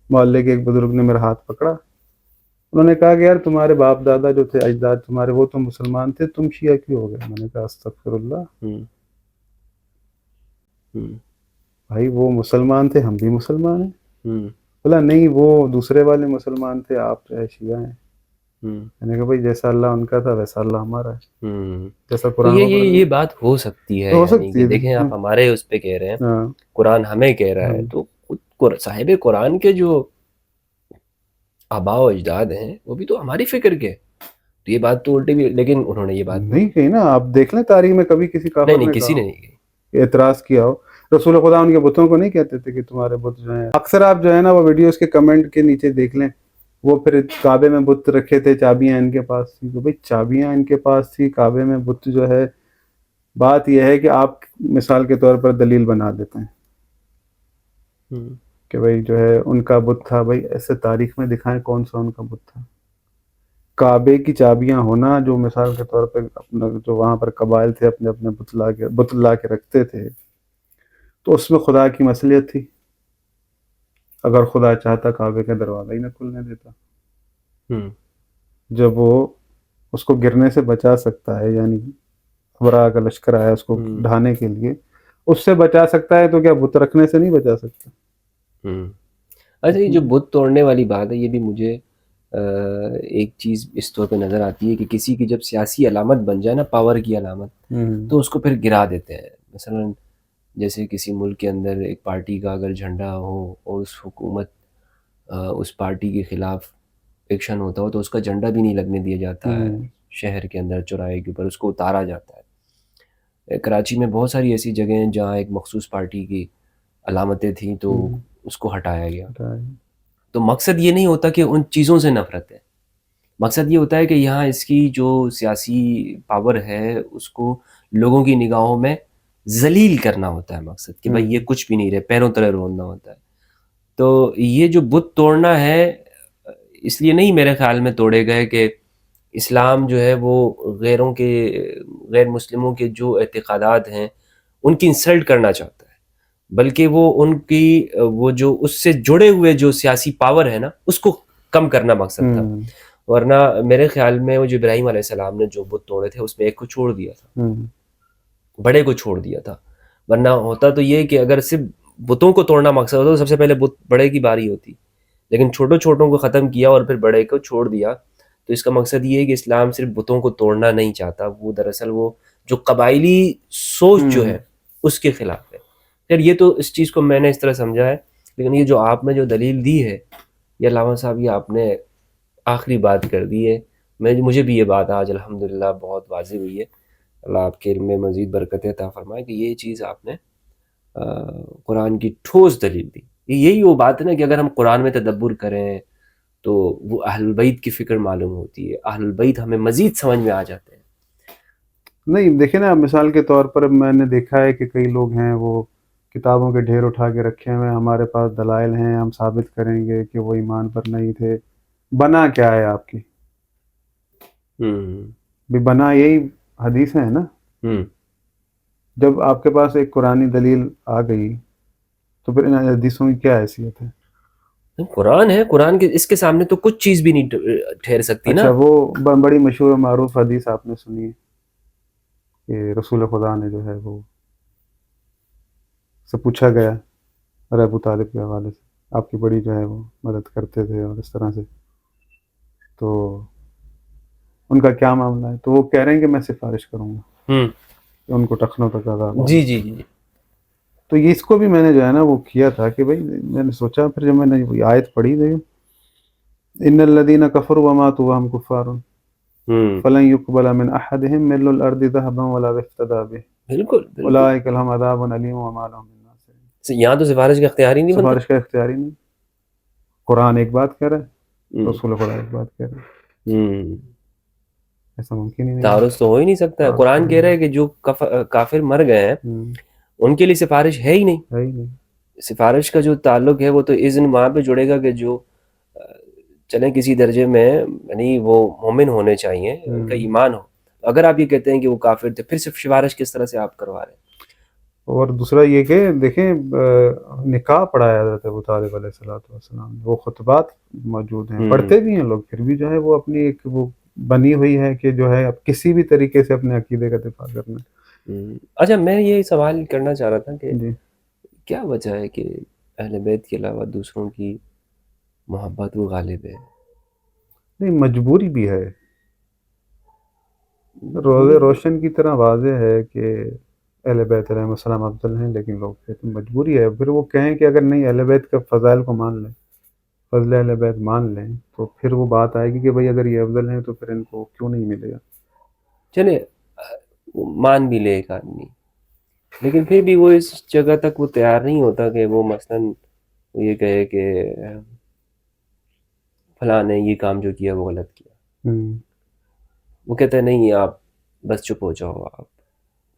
[SPEAKER 1] محلے کے ایک بزرگ نے میرا ہاتھ پکڑا، انہوں نے کہا کہ یار تمہارے باپ دادا جو تھے، اجداد تمہارے، وہ تو مسلمان تھے، تم شیعہ کیوں ہو گئے؟ میں نے کہا استغفر اللہ، بھائی وہ مسلمان تھے، ہم بھی مسلمان ہیں۔ بولا نہیں وہ دوسرے والے مسلمان تھے، آپ جو ہے شیعہ ہیں۔ میں نے کہا بھائی جیسا اللہ ان کا تھا ویسا اللہ ہمارا ہے، جیسا قرآن۔
[SPEAKER 2] یہ بات ہو سکتی ہے، یعنی دیکھیں آپ ہمارے اس پہ کہہ رہے ہیں، قرآن ہمیں کہہ رہا ہے، تو صاحب قرآن کے جو آباء و اجداد ہیں وہ بھی تو ہماری فکر کے، تو یہ بات تو الٹی بھی، لیکن انہوں نے یہ بات
[SPEAKER 1] نہیں کہی نا۔ آپ دیکھ لیں تاریخ میں کبھی کسی کافر نے
[SPEAKER 2] کسی نے نہیں کہی،
[SPEAKER 1] اعتراض کیا ہو۔ رسول خدا ان کے بتوں کو نہیں کہتے تھے کہ تمہارے بت جو ہیں، اکثر آپ جو ہے نا وہ ویڈیوز کے کمنٹ کے نیچے دیکھ لیں، وہ پھر کعبے میں بت رکھے تھے، چابیاں ان کے پاس تھی، تو بھائی چابیاں ان کے پاس تھی، کعبے میں بت جو ہے، بات یہ ہے کہ آپ مثال کے طور پر دلیل بنا دیتے ہیں کہ بھائی جو ہے ان کا بت تھا. بھائی ایسے تاریخ میں دکھائیں کون سا ان کا بت تھا. کعبے کی چابیاں ہونا جو مثال کے طور پہ اپنا جو وہاں پر قبائل تھے اپنے اپنے بت لا کے رکھتے تھے، تو اس میں خدا کی مصلحت تھی. اگر خدا چاہتا کعبے کا دروازہ ہی نہ کھلنے دیتا. جب وہ اس کو گرنے سے بچا سکتا ہے، یعنی ابراہ کا لشکر آیا اس کو ڈھانے کے لیے، اس سے بچا سکتا ہے تو کیا بت رکھنے سے نہیں بچا سکتا؟
[SPEAKER 2] اچھا، یہ جو بت توڑنے والی بات ہے، یہ بھی مجھے ایک چیز اس طور پہ نظر آتی ہے کہ کسی کی جب سیاسی علامت بن جائے نا، پاور کی علامت، تو اس کو پھر گرا دیتے ہیں. مثلا جیسے کسی ملک کے اندر ایک پارٹی کا اگر جھنڈا ہو اور اس حکومت اس پارٹی کے خلاف ایکشن ہوتا ہو، تو اس کا جھنڈا بھی نہیں لگنے دیا جاتا ہے شہر کے اندر، چوراہے کے اوپر اس کو اتارا جاتا ہے. کراچی میں بہت ساری ایسی جگہیں ہیں جہاں ایک مخصوص پارٹی کی علامتیں تھیں تو اس کو ہٹایا گیا. تو مقصد یہ نہیں ہوتا کہ ان چیزوں سے نفرت ہے، مقصد یہ ہوتا ہے کہ یہاں اس کی جو سیاسی پاور ہے اس کو لوگوں کی نگاہوں میں ذلیل کرنا ہوتا ہے. مقصد کہ بھائی یہ کچھ بھی نہیں رہے، پیروں تلے روننا ہوتا ہے. تو یہ جو بت توڑنا ہے، اس لیے نہیں میرے خیال میں توڑے گئے کہ اسلام جو ہے وہ غیروں کے، غیر مسلموں کے جو اعتقادات ہیں ان کی انسلٹ کرنا چاہتا ہے، بلکہ وہ ان کی وہ جو اس سے جڑے ہوئے جو سیاسی پاور ہے نا، اس کو کم کرنا مقصد تھا. ورنہ میرے خیال میں وہ جو ابراہیم علیہ السلام نے جو بت توڑے تھے اس میں ایک کو چھوڑ دیا تھا، بڑے کو چھوڑ دیا تھا. ورنہ ہوتا تو یہ کہ اگر صرف بتوں کو توڑنا مقصد ہوتا تو سب سے پہلے بت بڑے کی باری ہوتی، لیکن چھوٹوں چھوٹوں کو ختم کیا اور پھر بڑے کو چھوڑ دیا. تو اس کا مقصد یہ ہے کہ اسلام صرف بتوں کو توڑنا نہیں چاہتا، وہ دراصل وہ جو قبائلی سوچ جو ہے اس کے خلاف ہے. پھر یہ تو اس چیز کو میں نے اس طرح سمجھا ہے. لیکن یہ جو آپ نے جو دلیل دی ہے، یہ علامہ صاحب یہ آپ نے آخری بات کر دی ہے. مجھے بھی یہ بات آج الحمدللہ بہت واضح ہوئی ہے. اللہ آپ کے علم میں مزید برکت عطا فرمائے کہ یہ چیز آپ نے قرآن کی ٹھوس دلیل دی. یہی وہ بات ہے نا کہ اگر ہم قرآن میں تدبر کریں تو وہ اہل البیت کی فکر معلوم ہوتی ہے، اہل البیت ہمیں مزید سمجھ میں آ جاتے ہیں.
[SPEAKER 1] نہیں دیکھیں نا، مثال کے طور پر میں نے دیکھا ہے کہ کئی لوگ ہیں وہ کتابوں کے ڈھیر اٹھا کے رکھے ہوئے ہیں، ہمارے پاس دلائل ہیں، ہم ثابت کریں گے کہ وہ ایمان پر نہیں تھے. بنا کیا ہے آپ کی؟ بھی بنا یہی حدیث ہے نا. جب آپ کے پاس ایک قرآنی دلیل آ گئی تو پھر ان حدیثوں کی کیا حیثیت ہے؟
[SPEAKER 2] قرآن ہے، قرآن کے اس کے سامنے تو کچھ چیز بھی نہیں ٹھہر سکتی نا.
[SPEAKER 1] اچھا، وہ بڑی مشہور و معروف حدیث آپ نے سنی ہے کہ رسول خدا نے جو ہے وہ سے پوچھا گیا ابو طالب کے حوالے سے، آپ کی بڑی جو ہے وہ مدد کرتے تھے اور اس طرح سے، تو ان کا کیا معاملہ ہے؟ تو وہ کہہ رہے ہیں کہ میں سفارش کروں گا کہ ان کو ٹخنوں تک عذاب ہوگا.
[SPEAKER 2] جی.
[SPEAKER 1] تو یہ اس کو بھی میں نے جو ہے نا وہ کیا تھا کہ بھائی میں نے سوچا، پھر جب میں نے وہ آیت پڑھی تھی، ان الذین کفروا وماتوا وهم کفار فلن يقبل من احدهم ملء الارض ذهبا ولا افتدى به
[SPEAKER 2] بالکل
[SPEAKER 1] اولئک لهم عذاب الیم وما لهم من ناصرین.
[SPEAKER 2] یہاں تو سفارش کا اختیار ہی نہیں بنتا.
[SPEAKER 1] سفارش کا اختیار ہی نہیں. قرآن ایک بات کہہ رہا ہے، رسول خدا ایک بات کہہ رہا ہے. ایسا ممکن ہی نہیں،
[SPEAKER 2] تعارض تو ہو ہی نہیں سکتا ہے. قرآن کہہ رہا ہے کہ جو کافر مر گئے ہیں ان کے لیے سفارش ہے ہی نہیں. سفارش کا جو تعلق ہے وہ تو اذن وہاں پہ جڑے گا کہ جو چلیں کسی درجے میں، یعنی وہ مومن ہونے چاہیے، ان کا ایمان ہو. اگر آپ یہ کہتے ہیں کہ وہ کافر تھے، پھر صرف سفارش کس طرح سے آپ کروا رہے ہیں؟
[SPEAKER 1] اور دوسرا یہ کہ دیکھیں نکاح پڑھایا حضرت ابو طالب علیہ السلام، وہ خطبات موجود ہیں، پڑھتے بھی ہیں لوگ، پھر بھی جو ہے وہ اپنی ایک وہ بنی ہوئی ہے کہ جو ہے اب کسی بھی طریقے سے اپنے عقیدے کا دفاع کرنا.
[SPEAKER 2] اچھا، میں یہ سوال کرنا چاہ رہا تھا کہ
[SPEAKER 1] جی،
[SPEAKER 2] کیا وجہ ہے کہ اہل بیت کے علاوہ دوسروں کی محبت وہ غالب ہے؟
[SPEAKER 1] نہیں، مجبوری بھی ہے. روز روشن کی طرح واضح ہے کہ اہل بیت علیہ السلام افضل ہیں، لیکن لوگ کہتے ہیں مجبوری ہے. پھر وہ کہیں کہ اگر نہیں اہل بیت کا فضائل کو مان لیں، فضل اہل بیت مان لیں، تو پھر وہ بات آئے گی کہ بھئی اگر یہ افضل ہیں تو پھر ان کو کیوں نہیں ملے گا.
[SPEAKER 2] چلے مان بھی لے ایک آدمی، لیکن پھر بھی وہ اس جگہ تک وہ تیار نہیں ہوتا کہ وہ مثلاً یہ کہے کہ فلاں نے یہ کام جو کیا وہ غلط کیا،
[SPEAKER 1] ہوں،
[SPEAKER 2] وہ کہتا ہے نہیں آپ بس چپ ہو جاؤ، آپ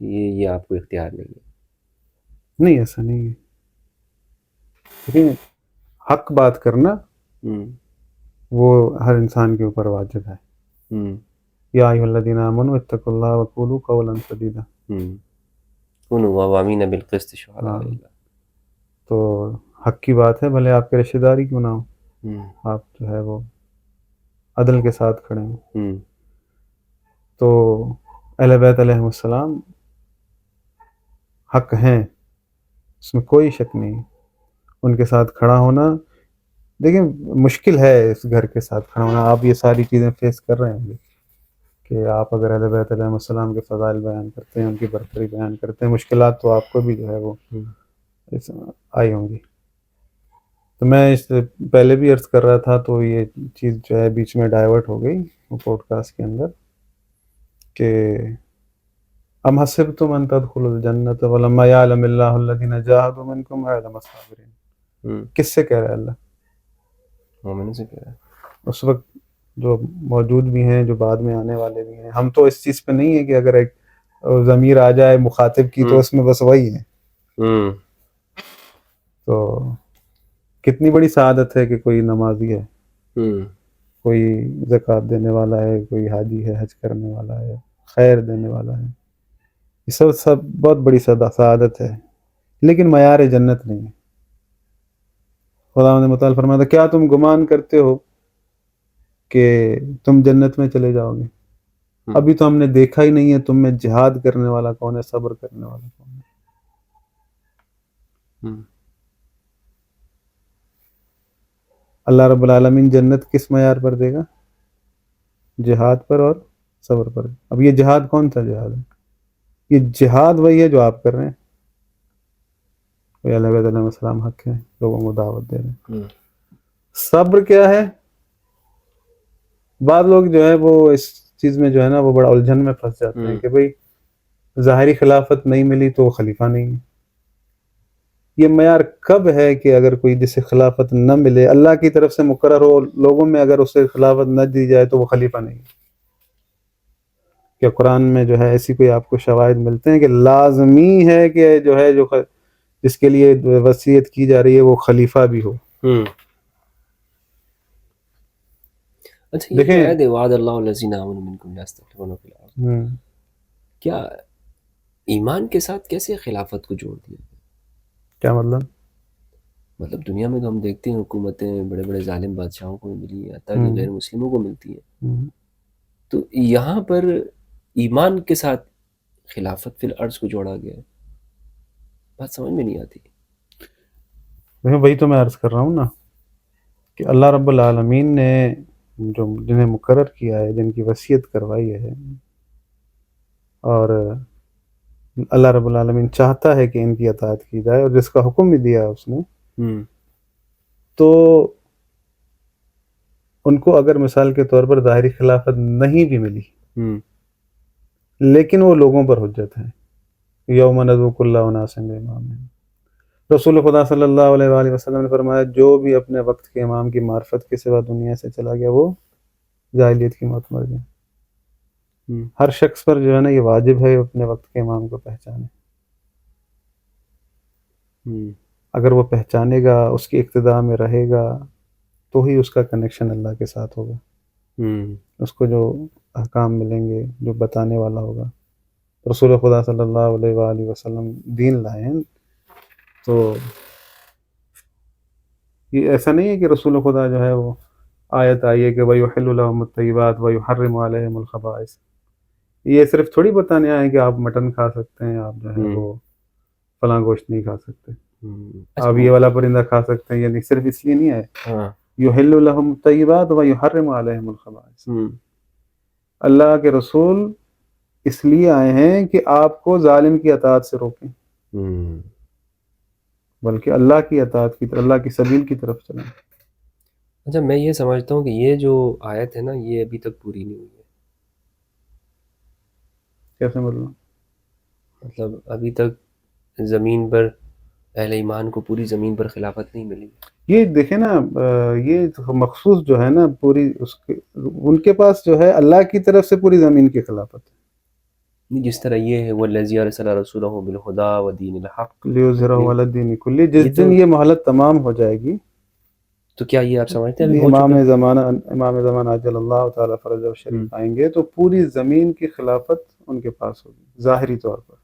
[SPEAKER 2] یہ آپ کو اختیار نہیں ہے۔
[SPEAKER 1] نہیں ایسا نہیں ہے، لیکن حق بات کرنا
[SPEAKER 2] ہوں
[SPEAKER 1] وہ ہر انسان کے اوپر واجب ہے۔
[SPEAKER 2] ہوں
[SPEAKER 1] یا ایھا الذین آمنوا اتقوا اللہ وقولوا قولا سدیدا۔
[SPEAKER 2] ہوں کونوا قوامین بالقسط شہداء
[SPEAKER 1] ہاں،
[SPEAKER 2] للہ۔
[SPEAKER 1] تو حق کی بات ہے، بھلے آپ کے رشتہ داری کیوں نہ ہو،
[SPEAKER 2] ہوں
[SPEAKER 1] آپ جو ہے وہ عدل کے ساتھ کھڑے ہیں۔
[SPEAKER 2] ہوں
[SPEAKER 1] تو اہل بیت علیہ السلام حق ہیں، اس میں کوئی شک نہیں۔ ان کے ساتھ کھڑا ہونا، دیکھیں مشکل ہے اس گھر کے ساتھ کھڑا ہونا، آپ یہ ساری چیزیں فیس کر رہے ہیں کہ آپ اگر اہل بیت علیہ السلام کے فضائل بیان کرتے ہیں، ان کی برتری بیان کرتے ہیں، مشکلات تو آپ کو بھی جو ہے وہ آئی ہوں گی۔ تو میں اس سے پہلے بھی عرض کر رہا تھا، تو یہ چیز جو ہے بیچ میں ڈائیورٹ ہو گئی وہ پوڈ کاسٹ کے اندر، کہ ام حسبتم ان تدخلوا الجنۃ ولما یعلم اللہ الذین جاہدوا منکم ویعلم الصابرین۔ کس سے کہہ رہا ہے اللہ؟
[SPEAKER 2] مومن سے کہہ رہا ہے۔
[SPEAKER 1] اس وقت جو موجود بھی ہیں، جو بعد میں آنے والے بھی ہیں۔ ہم تو اس چیز پہ نہیں ہے کہ اگر ایک ضمیر آ جائے مخاطب کی تو اس میں بس وہی ہے۔ تو کتنی بڑی سعادت ہے کہ کوئی نمازی ہے، کوئی زکوٰۃ دینے والا ہے، کوئی حاجی ہے، حج کرنے والا ہے، خیر دینے والا ہے، یہ سب بہت بڑی سعادت ہے، لیکن معیار جنت نہیں ہے۔ خدا نے متعال فرمایا تھا، کیا تم گمان کرتے ہو کہ تم جنت میں چلے جاؤ گے؟ ابھی تو ہم نے دیکھا ہی نہیں ہے تم میں جہاد کرنے والا کون ہے، صبر کرنے والا کون ہے۔ اللہ رب العالمین جنت کس معیار پر دے گا؟ جہاد پر اور صبر پر۔ اب یہ جہاد کون سا جہاد ہے؟ یہ جہاد وہی ہے جو آپ کر رہے ہیں، اہل بیت علیہ السلام حق ہیں، لوگوں کو دعوت دے رہے ہیں۔ صبر کیا ہے؟ بعض لوگ جو ہے وہ اس چیز میں جو ہے نا وہ بڑا الجھن میں پھنس جاتے ہیں کہ بھئی ظاہری خلافت نہیں ملی تو وہ خلیفہ نہیں ہے۔ یہ معیار کب ہے کہ اگر کوئی جسے خلافت نہ ملے، اللہ کی طرف سے مقرر ہو، لوگوں میں اگر اسے خلافت نہ دی جائے تو وہ خلیفہ نہیں ہے؟ کہ قرآن میں جو ہے ایسی کوئی آپ کو شواہد ملتے ہیں کہ لازمی ہے کہ جو ہے جس کے لیے وصیت کی جا رہی ہے وہ خلیفہ بھی ہو؟
[SPEAKER 2] اچھا، یہ جو
[SPEAKER 1] دیکھیں
[SPEAKER 2] عہد وعد اللہ الذین آمنوا منکم لیستخلفونہم فی الارض، کیا ایمان کے ساتھ کیسے خلافت کو جوڑ دیا؟
[SPEAKER 1] کیا مطلب؟
[SPEAKER 2] مطلب دنیا میں تو ہم دیکھتے ہیں حکومتیں بڑے بڑے ظالم بادشاہوں کو ملی ہیں، حتیٰ کہ غیر مسلموں کو ملتی ہیں، تو یہاں پر ایمان کے ساتھ خلافت فی الارض کو جوڑا گیا ہے، بات سمجھ میں نہیں آتی۔
[SPEAKER 1] دیکھیں وہی تو میں عرض کر رہا ہوں نا کہ اللہ رب العالمین نے جو جنہیں مقرر کیا ہے، جن کی وصیت کروائی ہے، اور اللہ رب العالمین چاہتا ہے کہ ان کی اطاعت کی جائے، اور جس کا حکم بھی دیا ہے اس نے، تو ان کو اگر مثال کے طور پر ظاہری خلافت نہیں بھی ملی لیکن وہ لوگوں پر حجت ہے۔ یوم ندعو کل اناس بامامہم، رسول خدا صلی اللہ علیہ وآلہ وسلم نے فرمایا جو بھی اپنے وقت کے امام کی معرفت کے سوا دنیا سے چلا گیا وہ جاہلیت کی موت مر گیا۔ ہر شخص پر جو ہے نا یہ واجب ہے اپنے وقت کے امام کو پہچانے۔ اگر وہ پہچانے گا، اس کی اقتداء میں رہے گا، تو ہی اس کا کنیکشن اللہ کے ساتھ ہوگا، اس کو جو احکام ملیں گے، جو بتانے والا ہوگا۔ رسول خدا صلی اللہ علیہ وآلہ وسلم دین لائے ہیں، تو یہ ایسا نہیں ہے کہ رسول خدا جو ہے وہ آیت آئی ہے کہ وَيُحِلُّ لَهُمُ الطَّيِّبَاتِ وَيُحَرِّمُ عَلَيْهِمُ الْخَبَائِثَ، یہ صرف تھوڑی بتانے آئے کہ آپ مٹن کھا سکتے ہیں، آپ جو ہے وہ فلاں گوشت نہیں کھا سکتے، آپ یہ والا پرندہ کھا سکتے ہیں، یعنی صرف اس لیے نہیں آئے۔ يُحِلُّ لَهُمُ الطَّيِّبَاتِ وَيُحَرِّمُ عَلَيْهِمُ الْخَبَائِثَ، اللہ کے رسول اس لیے آئے ہیں کہ آپ کو ظالم کی اطاعت سے روکیں، بلکہ اللہ کی اطاعت کی، اللہ کی سبیل کی طرف چلیں۔
[SPEAKER 2] اچھا، میں یہ سمجھتا ہوں کہ یہ جو آیت ہے نا یہ ابھی تک پوری نہیں ہوئی ہے۔
[SPEAKER 1] کیسے مطلب؟
[SPEAKER 2] مطلب ابھی تک زمین پر اہل ایمان کو پوری زمین پر خلافت نہیں ملی۔
[SPEAKER 1] یہ دیکھیں نا یہ مخصوص جو ہے نا پوری ان کے پاس جو ہے اللہ کی طرف سے پوری زمین کی خلافت ہے.
[SPEAKER 2] جس طرح یہ ہے والذی ارسل رسولہ بالہدی ودین الحق،
[SPEAKER 1] لیظہرہ علی الدین کلہ، جس
[SPEAKER 2] یہ تو
[SPEAKER 1] دن یہ مہلت تمام ہو جائے گی،
[SPEAKER 2] تو کیا یہ آپ سمجھتے ہیں ابھی ہو چکا ہے؟
[SPEAKER 1] امام زمان عجل اللہ تعالیٰ فرج و شریف آئیں گے تو پوری زمین کی خلافت ان کے پاس ہوگی ظاہری طور پر.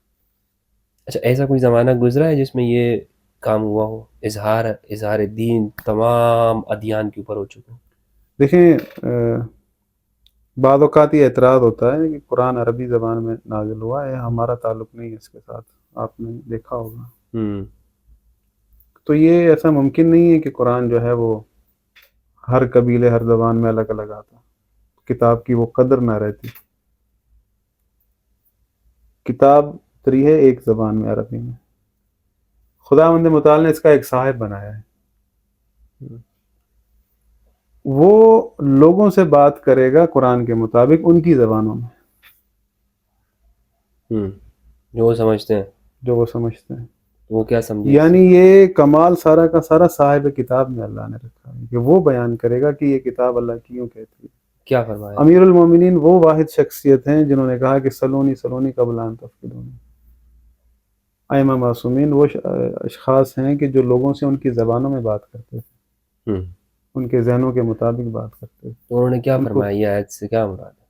[SPEAKER 2] اچھا ایسا کوئی زمانہ گزرا ہے جس میں یہ کام ہوا ہو، اظہار دین تمام ادیان کے اوپر ہو چکا ہو؟
[SPEAKER 1] دیکھیں بعض اوقات یہ اعتراض ہوتا ہے کہ قرآن عربی زبان میں نازل ہوا ہے، ہمارا تعلق نہیں ہے اس کے ساتھ، آپ نے دیکھا ہوگا. تو یہ ایسا ممکن نہیں ہے کہ قرآن جو ہے وہ ہر قبیلے ہر زبان میں الگ الگ آتا، کتاب کی وہ قدر نہ رہتی. کتاب اتری ہے ایک زبان میں، عربی میں. خداوند متعال نے اس کا ایک صاحب بنایا ہے، وہ لوگوں سے بات کرے گا قرآن کے مطابق ان کی زبانوں میں
[SPEAKER 2] جو وہ سمجھتے ہیں،
[SPEAKER 1] جو وہ سمجھتے ہیں.
[SPEAKER 2] وہ کیا سمجھے؟
[SPEAKER 1] یعنی یہ کمال سارا کا سارا صاحب کتاب میں اللہ نے رکھا ہے کہ وہ بیان کرے گا کہ یہ کتاب اللہ کی کیوں کہتی ہے.
[SPEAKER 2] کیا فرمایا؟
[SPEAKER 1] امیر المومنین وہ واحد شخصیت ہیں جنہوں نے کہا کہ سلونی سلونی قبل ان تفقدونی. ائمہ معصومین وہ اشخاص ہیں کہ جو لوگوں سے ان کی زبانوں میں بات کرتے تھے، ان کے ذہنوں کے مطابق بات کرتے تھے.
[SPEAKER 2] تو انہوں نے کیا فرمایا؟ یہ آیت سے کیا مراد ہے؟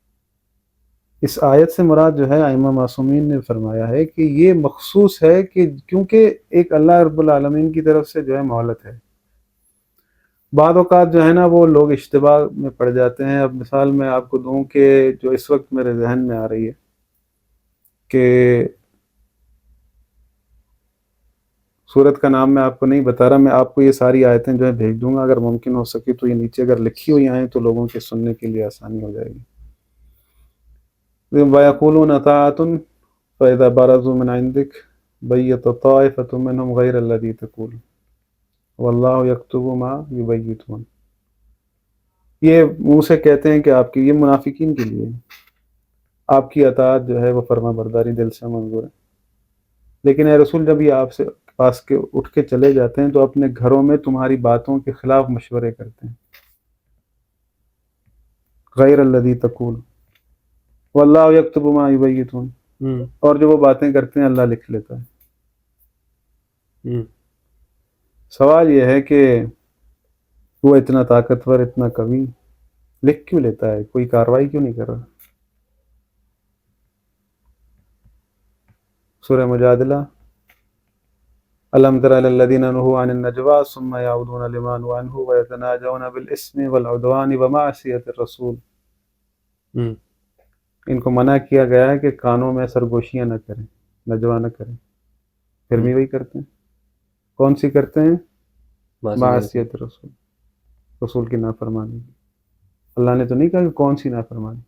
[SPEAKER 1] اس آیت سے مراد جو ہے ائمہ معصومین نے فرمایا ہے کہ یہ مخصوص ہے کہ کیونکہ ایک اللہ رب العالمین کی طرف سے جو ہے مہلت ہے. بعض اوقات جو ہے نا وہ لوگ اشتباہ میں پڑ جاتے ہیں. اب مثال میں آپ کو دوں کہ جو اس وقت میرے ذہن میں آ رہی ہے کہ سورت کا نام میں آپ کو نہیں بتا رہا، میں آپ کو یہ ساری آیتیں جو ہے بھیج دوں گا، اگر ممکن ہو سکے تو یہ نیچے اگر لکھی ہوئی آئیں تو لوگوں کے سننے کے لیے آسانی ہو جائے گی. وَيَقُولُونَ طَاعَةٌ فَإِذَا بَرَزُوا مِنْ عِنْدِكَ بَيَّتَ طَائِفَةٌ مِّنْهُمْ غَيْرَ الَّذِي تَقُولُ وَاللَّهُ يَكْتُبُ مَا يُبَيِّتُونَ. یہ منہ سے کہتے ہیں کہ آپ کی، یہ منافقین کے لیے آپ کی اطاعت جو ہے وہ فرما برداری دل سے منظور ہے، لیکن اے رسول جب یہ آپ سے پاس کے اٹھ کے چلے جاتے ہیں تو اپنے گھروں میں تمہاری باتوں کے خلاف مشورے کرتے ہیں. غیر الذی تقول واللہ یکتب ما یبیتون، اور جو وہ باتیں کرتے ہیں اللہ لکھ لیتا ہے. سوال یہ ہے کہ وہ اتنا طاقتور، اتنا قوی، لکھ کیوں لیتا ہے؟ کوئی کاروائی کیوں نہیں کر رہا؟ سورہ مجادلہ الم تر الی الذین نہوا عن النجوى ثم یعودون لما نہوا عنہ ویتناجون بالاسم والعدوان ومعصیۃ الرسول. ان کو منع کیا گیا ہے کہ کانوں میں سرگوشیاں نہ کریں، نجوا نہ کریں، پھر بھی وہی کرتے ہیں. کون سی کرتے ہیں؟ معصیت رسول، رسول کی نافرمانی. اللہ نے تو نہیں کہا کہ کون سی نافرمانی،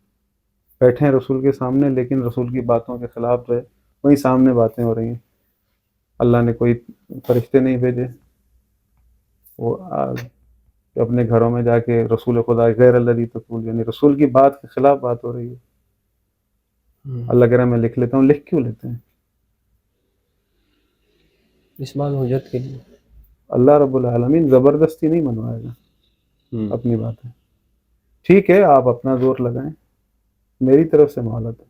[SPEAKER 1] بیٹھے ہیں رسول کے سامنے لیکن رسول کی باتوں کے خلاف جو ہے وہی سامنے باتیں ہو رہی ہیں. اللہ نے کوئی فرشتے نہیں بھیجے، وہ اپنے گھروں میں جا کے رسول خدا غیر الذی تقول، یعنی رسول کی بات کے خلاف بات ہو رہی ہے. اللہ کہہ رہا میں لکھ لیتا ہوں. لکھ کیوں لیتے ہیں؟
[SPEAKER 2] اسمال حجت کے لیے.
[SPEAKER 1] اللہ رب العالمین زبردستی نہیں منوائے گا اپنی باتیں. ٹھیک ہے آپ اپنا زور لگائیں، میری طرف سے مہلت ہے.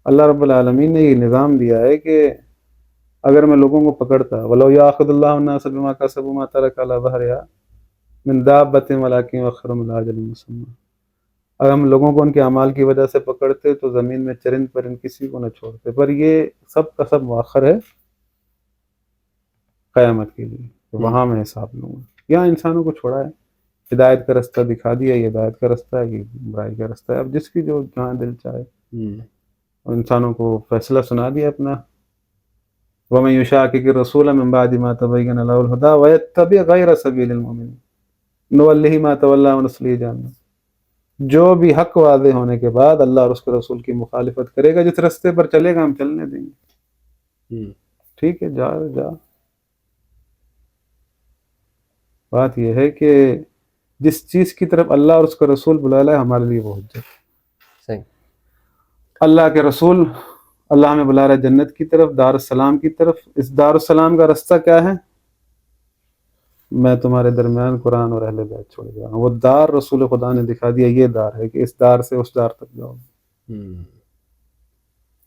[SPEAKER 1] اللہ رب العالمین نے یہ نظام دیا ہے کہ اگر میں لوگوں کو پکڑتا وَلَوْ يَأْخُذُ اللَّهُ النَّاسَ بِمَا كَسَبُوا مَا تَرَكَ عَلَىٰ ظَهْرِهَا مِن دَابَّةٍ وَلَٰكِن يُؤَخِّرُهُمْ إِلَىٰ أَجَلٍ مُّسَمًّى. اگر ہم لوگوں کو ان کے اعمال کی وجہ سے پکڑتے تو زمین میں چرند پرند کسی کو نہ چھوڑتے، پر یہ سب کا سب مؤخر ہے قیامت کے لیے، تو وہاں میں حساب لوں گا. یہاں انسانوں کو چھوڑا ہے، ہدایت کا رستہ دکھا دیا، یہ ہدایت کا رستہ ہے، یہ برائی کا رستہ ہے. اب جس کی جو جہاں دل چاہے، انسانوں کو فیصلہ سنا دیا اپنا. وَمَن يُشَاقِقِ الرَّسُولَ مِن بَعْدِ مَا تَبَيَّنَ لَهُ الْهُدَىٰ وَيَتَّبِعْ غَيْرَ سَبِيلِ الْمُؤْمِنِينَ نُوَلِّهِ مَا تَوَلَّىٰ وَنُصْلِهِ جَهَنَّمَ. جو بھی حق واضح ہونے کے بعد اللہ اور اس کے رسول کی مخالفت کرے گا، جس رستے پر چلے گا ہم چلنے دیں گے. ٹھیک ہے، جا. بات یہ ہے کہ جس چیز کی طرف اللہ اور اس کا رسول بلا ہے ہمارے لیے وہ حجت ہے. اللہ کے رسول، اللہ ہمیں بلا رہا ہے جنت کی طرف، دار السلام کی طرف. اس دار السلام کا رستہ کیا ہے؟ میں تمہارے درمیان قرآن اور اہل بیت چھوڑ جا رہا ہوں. وہ دار رسول خدا نے دکھا دیا، یہ دار ہے کہ اس دار سے اس دار تک جاؤ.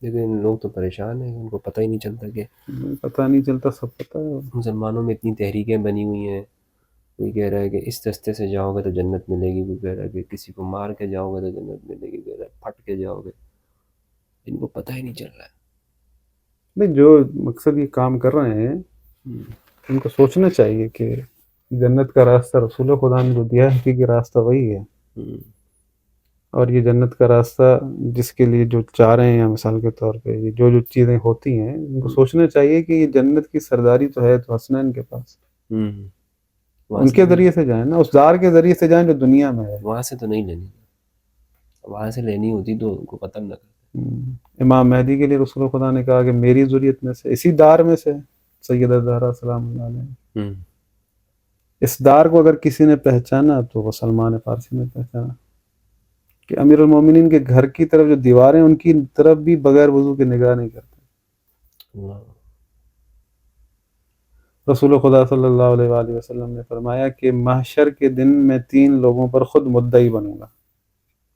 [SPEAKER 2] لیکن لوگ تو پریشان ہیں، ان کو پتہ ہی نہیں چلتا کہ
[SPEAKER 1] پتہ نہیں چلتا، سب پتہ ہے.
[SPEAKER 2] مسلمانوں میں اتنی تحریکیں بنی ہوئی ہیں. کوئی کہہ رہا ہے کہ اس رستے سے جاؤ گے تو جنت ملے گی، کوئی کہہ رہا ہے کہ کسی کو مار کے جاؤ گے تو جنت ملے گی، کہہ رہا ہے پھٹ کے جاؤ گے. ان کو پتہ ہی نہیں چل رہا ہے.
[SPEAKER 1] نہیں، جو مقصد یہ کام کر رہے ہیں ان کو سوچنا چاہیے کہ جنت کا راستہ رسول خدا نے جو دیا ہے، حقیقی راستہ وہی ہے. اور یہ جنت کا راستہ جس کے لیے جو چاہ رہے ہیں، مثال کے طور پہ یہ جو چیزیں ہوتی ہیں، ان کو سوچنا چاہیے کہ یہ جنت کی سرداری تو ہے تو حسنین کے پاس، ان کے ذریعے سے جائیں نا، اس دار کے ذریعے سے جائیں جو دنیا میں ہے.
[SPEAKER 2] وہاں سے تو نہیں لینی، وہاں سے لینی ہوتی تو ان کو قتل نہ کرتے.
[SPEAKER 1] امام مہدی کے لیے رسول خدا نے کہا کہ میری ذریت میں سے، اسی دار میں سے سیدہ زہرا سلام اللہ علیہ. اس دار کو اگر کسی نے پہچانا تو وہ سلمان فارسی نے پہچانا کہ امیر المومنین کے گھر کی طرف جو دیواریں، ان کی طرف بھی بغیر وضو کے نگاہ نہیں کرتے. رسول خدا صلی اللہ علیہ وآلہ وسلم نے فرمایا کہ محشر کے دن میں 3 لوگوں پر خود مدعی بنوں گا،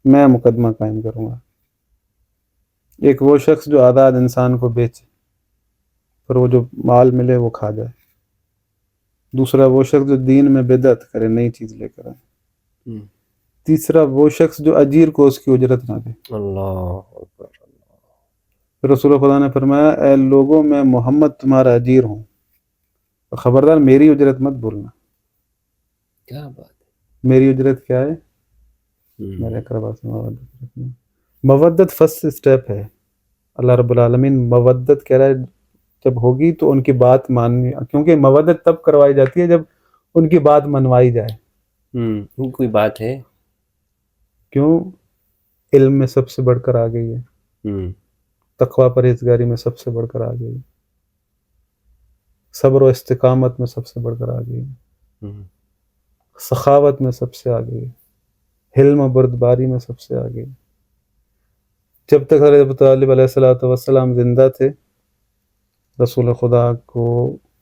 [SPEAKER 1] میں مقدمہ قائم کروں گا. ایک وہ شخص جو آزاد انسان کو بیچے پر وہ جو مال ملے وہ کھا جائے. دوسرا وہ شخص جو دین میں بدعت کرے، نئی چیز لے کر آئے. تیسرا وہ شخص جو اجیر کو اس کی اجرت نہ دے.
[SPEAKER 2] اللہ اکبر.
[SPEAKER 1] رسول خدا نے فرمایا اے لوگوں، میں محمد تمہارا اجیر ہوں، خبردار میری اجرت مت بھولنا.
[SPEAKER 2] کیا بات ہے.
[SPEAKER 1] میری اجرت کیا ہے؟ میرے اقربا سے مودت رکھنا. مودت فرسٹ اسٹیپ ہے. اللہ رب العالمین مودت کہہ رہا ہے جب ہوگی تو ان کی بات ماننی، کیونکہ مودت تب کروائی جاتی ہے جب ان کی بات منوائی جائے.
[SPEAKER 2] کوئی بات ہے.
[SPEAKER 1] کیوں؟ علم میں سب سے بڑھ کر آ گئی ہے، تقوی پرہیزگاری میں سب سے بڑھ کر آ گئی، صبر و استقامت میں سب سے بڑھ کر آ گئی، سخاوت میں سب سے آ گئی، حلم و بردباری میں سب سے آ گئی. جب تک حضرت ابو طالب علیہ السلام زندہ تھے، رسول خدا کو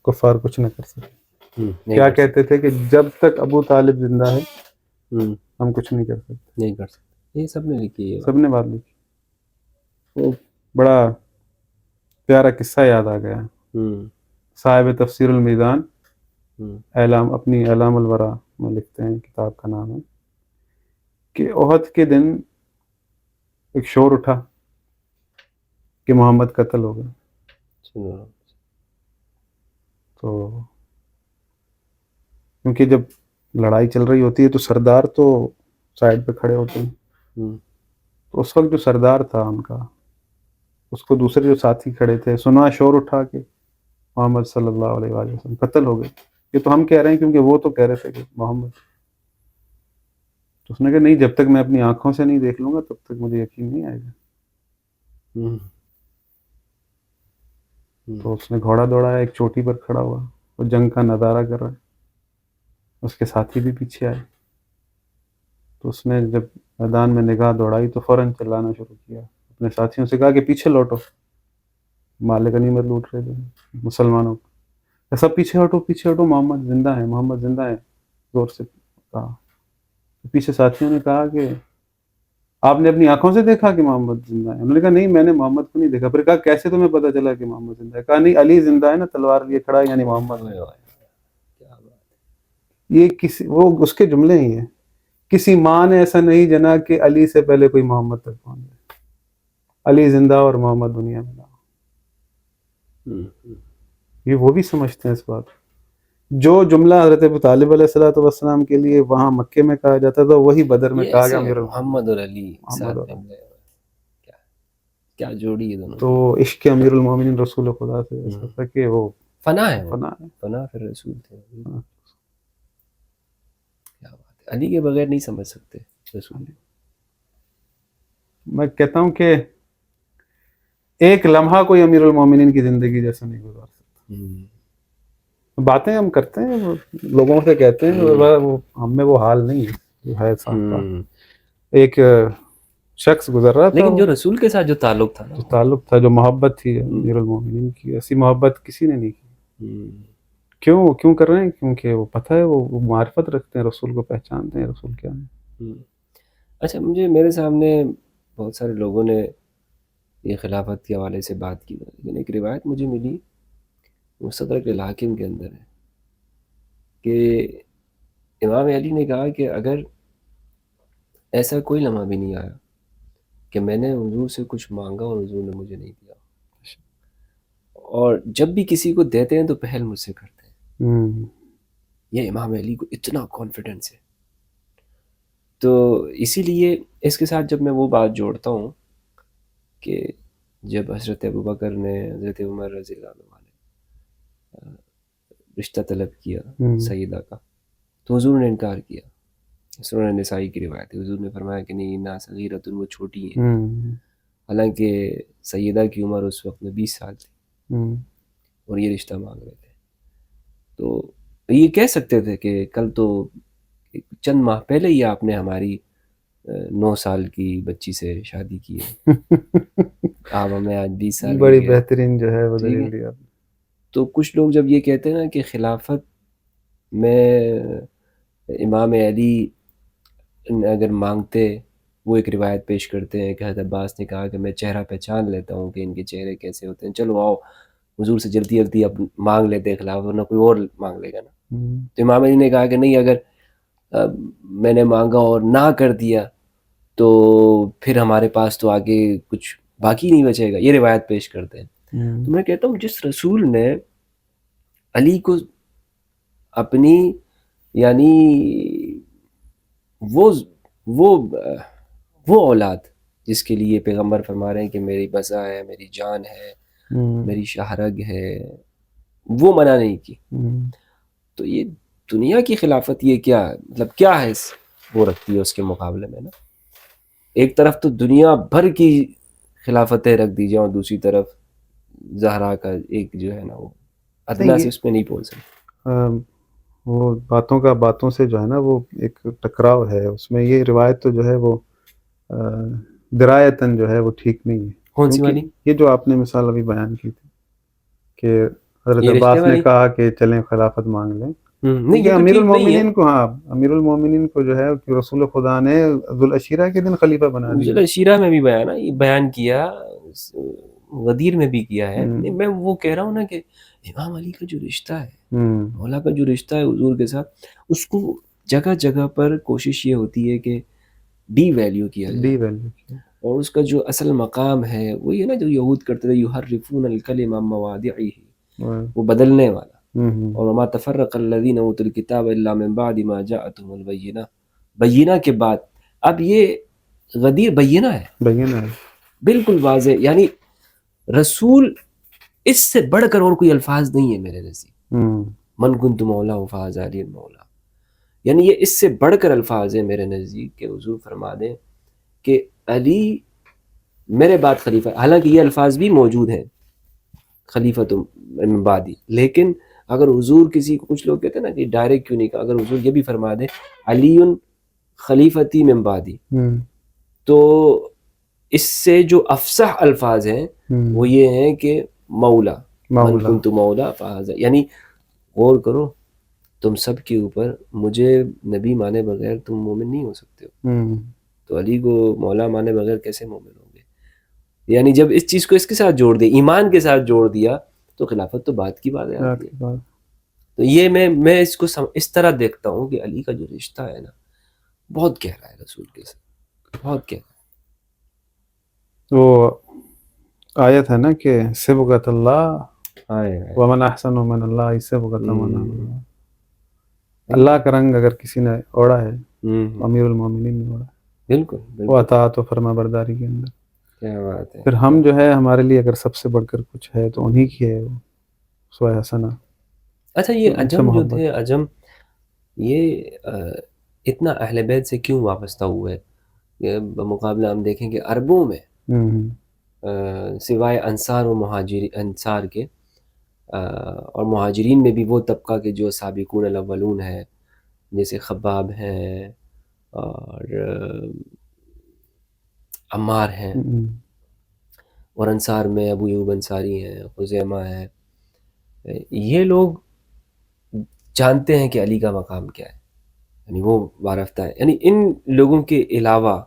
[SPEAKER 1] کفار کچھ نہ کر سکے. کیا کہتے تھے کہ جب تک ابو طالب زندہ ہے ہم کچھ نہیں کر سکتے.
[SPEAKER 2] نہیں کر سکتے. یہ سب نے لکھی ہے،
[SPEAKER 1] سب نے بات لکھی. وہ بڑا پیارا قصہ یاد آ گیا. صاحب تفسیر المیزان اعلام، اپنی اعلام الورا میں لکھتے ہیں، کتاب کا نام ہے، کہ احد کے دن ایک شور اٹھا کہ محمد قتل ہو گئے. تو کیونکہ جب لڑائی چل رہی ہوتی ہے تو سردار تو سائڈ پہ کھڑے ہوتے ہیں. تو اس وقت جو سردار تھا ان کا، اس کو دوسرے جو ساتھی کھڑے تھے، سنا شور اٹھا کہ محمد صلی اللہ علیہ وآلہ وسلم قتل ہو گئے. یہ تو ہم کہہ رہے ہیں کیونکہ وہ تو کہہ رہے تھے کہ محمد. تو اس نے کہا نہیں، جب تک میں اپنی آنکھوں سے نہیں دیکھ لوں گا تب تک مجھے یقین نہیں آئے گا. تو اس نے گھوڑا دوڑایا، ایک چوٹی پر کھڑا ہوا، وہ جنگ کا نظارہ کر رہا ہے. اس کے ساتھی بھی پیچھے آئے. تو اس نے جب میدان میں نگاہ دوڑائی تو فوراً چلانا شروع کیا. اپنے ساتھیوں سے کہا کہ پیچھے لوٹو، مال غنیمت لوٹ رہے تھے مسلمانوں کو. سب پیچھے ہٹو، پیچھے ہٹو، محمد زندہ ہے، محمد زندہ ہے، زور سے کہا. پیچھے ساتھیوں نے کہا کہ آپ نے اپنی آنکھوں سے دیکھا کہ محمد زندہ ہے؟ انہوں نے کہا نہیں، میں نے محمد کو نہیں دیکھا. پھر کہا کیسے تمہیں پتہ چلا کہ محمد زندہ ہے؟ کہا نہیں، علی زندہ ہے نا، تلوار لیے کھڑا ہے، یعنی محمد ہے. یہ کسی، وہ اس کے جملے ہی ہیں، کسی ماں نے ایسا نہیں جنا کہ علی سے پہلے کوئی محمد تک پہنچ جائے. علی زندہ اور محمد دنیا میں نہ. یہ وہ بھی سمجھتے ہیں اس بات. جو جملہ حضرت ابو طالب علیہ السلام کے لیے وہاں مکے میں کہا جاتا تھا، وہی بدر میں کہا گیا
[SPEAKER 2] محمد اور علی ساتھ میں. کیا جوڑی ہے دونوں.
[SPEAKER 1] تو عشق امیر المومنین رسول خدا سے ایسا تھا کہ وہ
[SPEAKER 2] فنا ہے،
[SPEAKER 1] فنا
[SPEAKER 2] پھر رسول تھے. کیا بات ہے. علی کے بغیر نہیں سمجھ سکتے رسول.
[SPEAKER 1] میں کہتا ہوں کہ ایک لمحہ کوئی امیر المومنین کی زندگی جیسا نہیں گزار سکتا. باتیں ہم کرتے ہیں، لوگوں سے کہتے ہیں، ہم میں وہ حال نہیں ہے جو ہے صاحب کا. ایک شخص گزر رہا تھا،
[SPEAKER 2] لیکن جو رسول کے ساتھ جو تعلق تھا،
[SPEAKER 1] جو محبت تھی امیر المومنین کی، ایسی محبت کسی نے نہیں کی. کیوں کر رہے ہیں؟ کیونکہ وہ پتہ ہے، وہ معرفت رکھتے ہیں، رسول کو پہچانتے ہیں، رسول کیا ہے۔
[SPEAKER 2] اچھا، میرے سامنے بہت سارے لوگوں نے یہ خلافت کے حوالے سے بات کی، لیکن ایک روایت مجھے ملی مستدرک الحاکم کے اندر ہے کہ امام علی نے کہا کہ اگر ایسا کوئی لمحہ بھی نہیں آیا کہ میں نے حضور سے کچھ مانگا اور حضور نے مجھے نہیں دیا، اور جب بھی کسی کو دیتے ہیں تو پہل مجھ سے کرتے ہیں۔ یہ امام علی کو اتنا کانفیڈنس ہے، تو اسی لیے اس کے ساتھ جب میں وہ بات جوڑتا ہوں کہ جب حضرت ابوبکر نے حضرت عمر رضی اللہ عنہ نے رشتہ طلب کیا سیدہ کا، تو حضور نے انکار کیا۔ سنن نسائی کی روایت ہے، حضور نے فرمایا کہ نہیں، نا صغیرۃ، وہ چھوٹی ہیں، حالانکہ سیدہ کی عمر اس وقت میں 20 سال تھی اور یہ رشتہ مانگ رہے تھے۔ تو یہ کہہ سکتے تھے کہ کل تو چند ماہ پہلے ہی آپ نے ہماری 9 سال کی بچی سے شادی کی ہے، آپ ہمیں آج 20 سال
[SPEAKER 1] بڑی بہترین جو ہے وہ دلیل دی آپ نے۔
[SPEAKER 2] تو کچھ لوگ جب یہ کہتے ہیں نا کہ خلافت میں امام علی اگر مانگتے، وہ ایک روایت پیش کرتے ہیں کہ حضرت عباس نے کہا کہ میں چہرہ پہچان لیتا ہوں کہ ان کے چہرے کیسے ہوتے ہیں، چلو آؤ حضور سے جلدی جلدی اب مانگ لیتے ہیں خلافت، ورنہ کوئی اور مانگ لے گا نا۔ تو امام علی نے کہا کہ نہیں، اگر میں نے مانگا اور نہ کر دیا تو پھر ہمارے پاس تو آگے کچھ باقی نہیں بچے گا، یہ روایت پیش کرتے ہیں۔ تو میں کہتا ہوں جس رسول نے علی کو اپنی، یعنی وہ اولاد جس کے لیے پیغمبر فرما رہے ہیں کہ میری بزا ہے، میری جان ہے، میری شاہرگ ہے، وہ منع نہیں کی، تو یہ دنیا کی خلافت یہ کیا ہے؟ مطلب کیا ہے وہ رکھتی ہے اس کے مقابلے میں نا؟ ایک طرف تو دنیا بھر کی خلافتیں رکھ دی جائیں اور دوسری طرف زہرا کا ایک جو ہے نا وہ ادنا سے اس میں نہیں پہنچ سکتی۔
[SPEAKER 1] وہ باتوں سے جو ہے نا وہ ایک ٹکراؤ ہے اس میں۔ یہ روایت تو جو ہے وہ درایتاً جو ہے وہ ٹھیک نہیں ہے۔
[SPEAKER 2] کون سی والی؟
[SPEAKER 1] یہ جو آپ نے مثال ابھی بیان کی تھی کہ حضرت عباس نے کہا کہ چلیں خلافت مانگ لیں، کیونکہ امیر المومنین کو، امیر المومنین کو جو ہے کہ رسول خدا نے ذوالعشیرہ کے دن خلیفہ بنا دیا۔
[SPEAKER 2] ذوالعشیرہ میں بھی بیان کیا، غدیر میں بھی کیا ہے۔ میں وہ کہہ رہا ہوں نا کہ امام علی کا جو رشتہ ہے، مولا کا جو رشتہ ہے حضور کے ساتھ، اس کو جگہ جگہ پر کوشش یہ ہوتی ہے کہ ڈی ویلیو کیا جائے، اور اس کا جو اصل مقام ہے وہ یہ نا جو یہود کرتے تھے، یحرفون الکلم عن مواضعہ، وہ بدلنے والا۔ اور وما تفرق الذین اوتوا الکتاب الا من بعد ما جاءتهم البینہ، بینہ کے بعد اب یہ غدیر بینہ ہے، بالکل واضح، یعنی رسول اس سے بڑھ کر اور کوئی الفاظ نہیں ہے میرے نزدیک۔ من کنت مولا فہذا علی مولا، یعنی یہ اس سے بڑھ کر الفاظ ہیں میرے نزدیک کہ حضور فرما دیں کہ علی میرے بعد خلیفہ، حالانکہ یہ الفاظ بھی موجود ہیں خلیفۃ من بعدی، لیکن اگر حضور کسی کو، کچھ لوگ کہتے ہیں نا کہ ڈائریکٹ کیوں نہیں کہا، اگر حضور یہ بھی فرما دیں علی خلیفتی من بعدی، تو اس سے جو افصح الفاظ ہیں وہ یہ ہیں کہ مولا، من کنت مولا فہذا، یعنی غور کرو، تم سب کے اوپر مجھے نبی مانے بغیر تم مومن نہیں ہو سکتے ہو، تو علی کو مولا مانے بغیر کیسے مومن ہوں گے؟ یعنی جب اس چیز کو اس کے ساتھ جوڑ دیا، ایمان کے ساتھ جوڑ دیا، تو خلافت تو بات کی بات ہے۔ تو یہ میں اس کو اس طرح دیکھتا ہوں کہ علی کا جو رشتہ ہے نا بہت گہرا ہے رسول کے ساتھ، بہت گہرا۔
[SPEAKER 1] وہ آیت ہے نا کہ صبغۃ اللہ ومن احسن من اللہ صبغۃ من اللہ، اللہ کا رنگ اگر کسی نے اوڑھا ہے، امیر المومنین نے اوڑھا ہے،
[SPEAKER 2] بالکل،
[SPEAKER 1] وہ اطاعت و فرما برداری کے اندر۔
[SPEAKER 2] کیا بات ہے۔
[SPEAKER 1] پھر ہم جو ہے ہمارے لیے اگر سب سے بڑھ کر کچھ ہے تو انہی کی ہے اسوہ حسنہ۔
[SPEAKER 2] اچھا، یہ عجم جو تھے، عجم یہ اتنا اہل بیت سے کیوں وابستہ ہوئے؟ بمقابلہ ہم دیکھیں کہ عربوں میں سوائے انصار و انصار کے اور مہاجرین میں بھی وہ طبقہ کے جو سابقون الاولون ہے، جیسے خباب ہیں اور عمار ہیں، اور انصار میں ابو ایوب انصاری ہیں، خزیمہ ہیں، یہ لوگ جانتے ہیں کہ علی کا مقام کیا ہے، یعنی وہ وارفتہ ہے. یعنی ان لوگوں کے علاوہ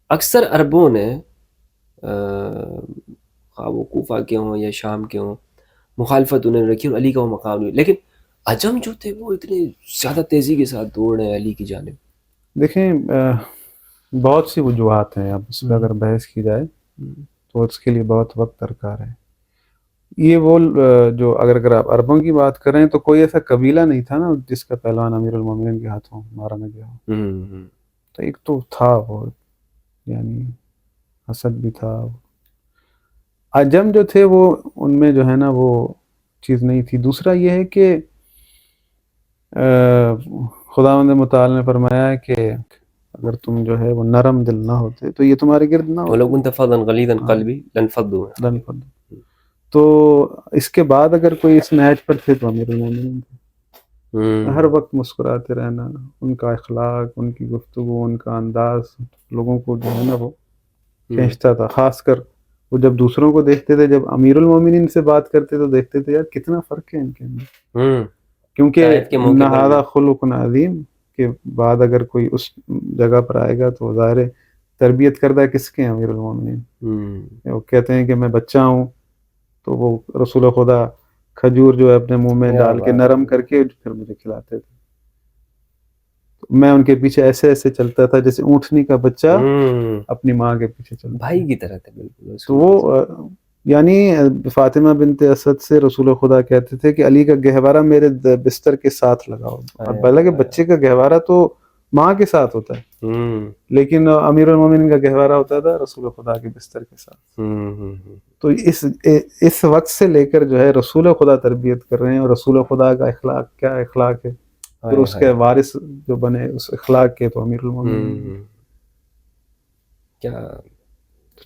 [SPEAKER 2] اکثر عربوں نے خواہ وہ کوفہ کے ہوں یا شام کے ہوں مخالفت انہوں نے رکھی اور علی کا وہ مقام نہیں. لیکن عجم جو تھے وہ اتنے زیادہ تیزی کے ساتھ دوڑ رہے ہیں علی کی جانب.
[SPEAKER 1] دیکھیں بہت سی وجوہات ہیں، اب اس پہ اگر بحث کی جائے تو اس کے لیے بہت وقت درکار ہے. یہ وہ جو اگر آپ عربوں کی بات کریں تو کوئی ایسا قبیلہ نہیں تھا نا جس کا پہلوان امیر المومنین کے ہاتھوں مارا نہ گیا ہو. تو ایک تو تھا وہ، یعنی حسد بھی تھا. عجم جو تھے وہ ان میں جو ہے نا وہ چیز نہیں تھی. دوسرا یہ ہے کہ خداوند متعال نے فرمایا ہے کہ اگر تم جو ہے وہ نرم دل نہ ہوتے تو یہ تمہارے گرد نہ
[SPEAKER 2] وَلَوْ
[SPEAKER 1] ہوتے.
[SPEAKER 2] كُنْتَ فَظًّا غَلِيظَ الْقَلْبِ لَانفَضُّوا مِنْ
[SPEAKER 1] لن فضل. تو اس کے بعد اگر کوئی اس نہج پر تھے تو امیر المومنین تھے. ہر وقت مسکراتے رہنا، ان کا اخلاق، ان کی گفتگو، ان کا انداز لوگوں کو جو ہے نا وہ کھینچتا تھا. خاص کر وہ جب دوسروں کو دیکھتے تھے، جب امیر المومنین سے بات کرتے تو دیکھتے تھے یار کتنا فرق ہے ان کے اندر. کیونکہ
[SPEAKER 2] شاید کے موقع پر
[SPEAKER 1] نہادہ خلق عظیم کے بعد اگر کوئی اس جگہ پر آئے گا تو ظاہر ہے تربیت کردہ کس کے ہیں؟ امیر المومنین. وہ کہتے ہیں کہ میں بچہ ہوں تو وہ رسول خدا کھجور جو ہے اپنے منہ میں ڈال کے نرم کر کے پھر مجھے کھلاتے تھے. میں ان کے پیچھے ایسے ایسے چلتا تھا جیسے اونٹنی کا بچہ اپنی ماں کے پیچھے چلتا.
[SPEAKER 2] بھائی کی طرح تھے بالکل.
[SPEAKER 1] تو وہ یعنی فاطمہ بنت اسد سے رسول خدا کہتے تھے کہ علی کا گہوارہ میرے بستر کے ساتھ لگاؤ. اب حالانکہ بچے کا گہوارہ تو ماں کے ساتھ ہوتا ہے، لیکن امیر المومنین کا گہوارہ ہوتا تھا رسول خدا کے بستر کے ساتھ. تو اس وقت سے لے کر جو ہے رسول خدا تربیت کر رہے ہیں، اور رسول خدا کا اخلاق کیا اخلاق ہے، پھر اس کے وارث جو بنے اس اخلاق کے تو امیر المومنین.
[SPEAKER 2] کیا